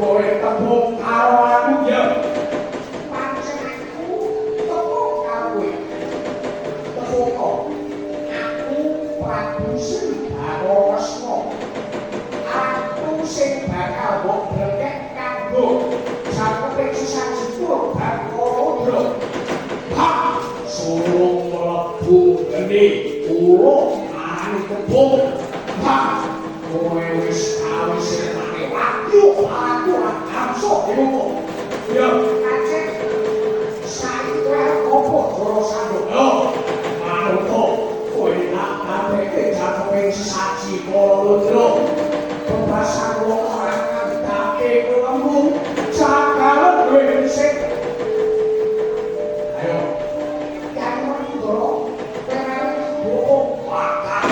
kowe tepuk karo aku ya. Pancen aku tepuk karo kowe. Tepuk kok. Aku Prabu Sembara Lesna. Aku sing bakal mbok brekek kanggo sakeping sesaji Purbalingga. Ha! Surung mlebu geni urung arani kebun. Ha! Kowe wis awis mane waktu aku amsuk iku. Ya, Aceh. Saiki opo joro sanduk. Yo, manut kowe tak kabeh sakeping sesaji Purbalingga. Pembahasan wong ora ngandhake lembung cakal duwe sik. Ayo. Yang mendoro pengen bohong bakal.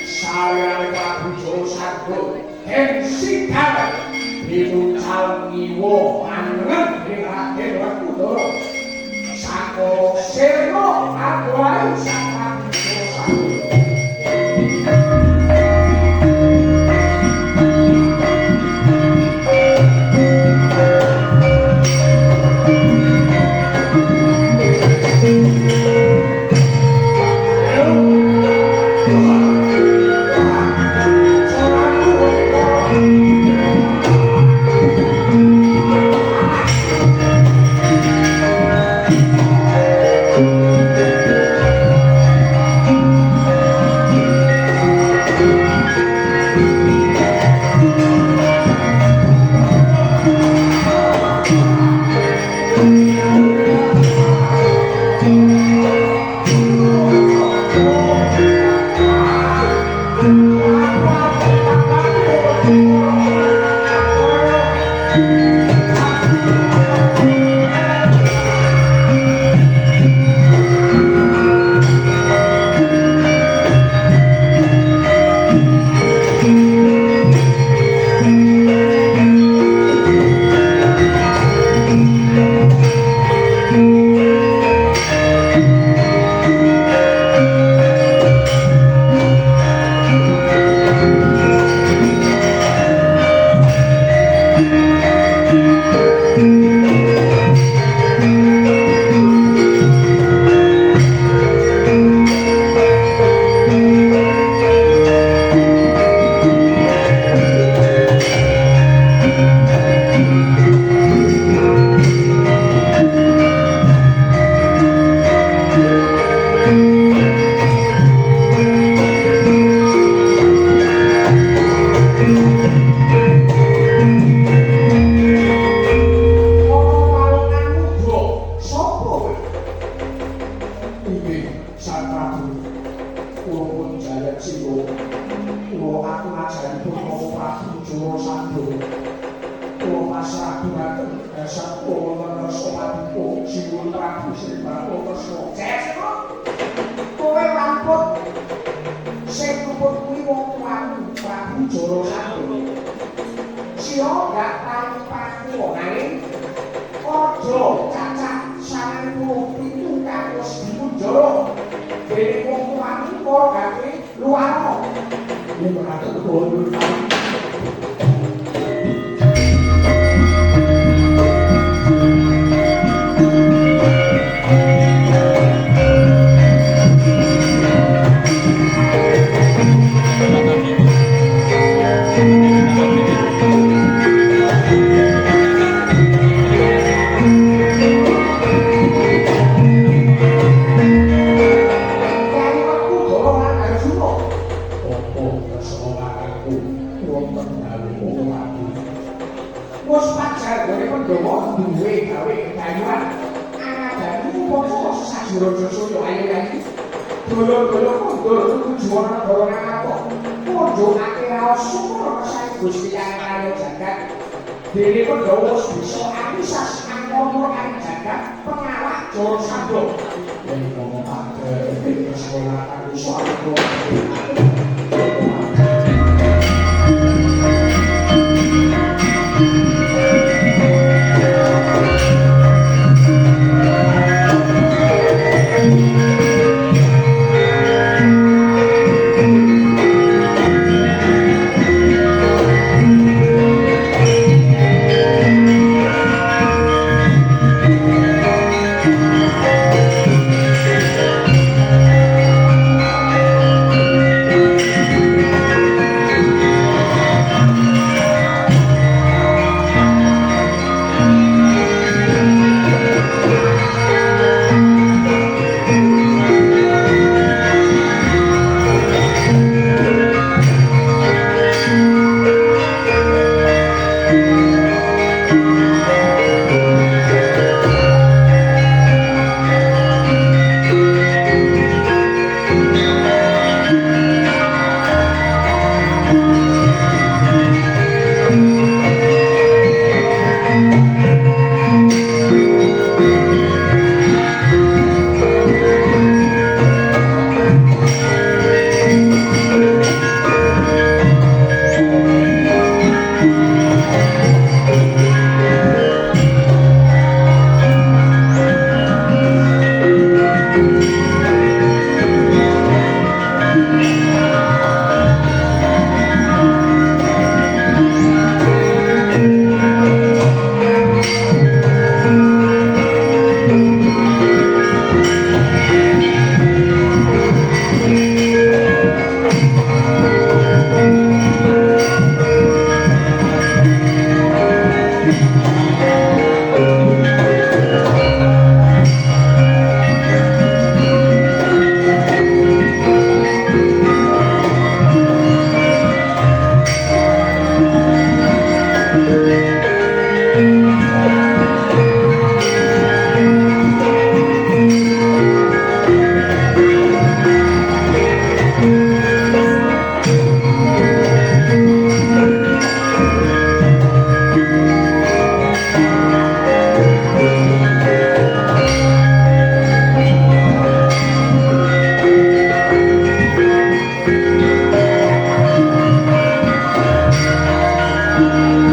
Saliyane Prabu Josagro hensikan pinucal ngiwa manengen ing Raden Werkudara saka sirna adohaning Sang Prabu Josagro. Thank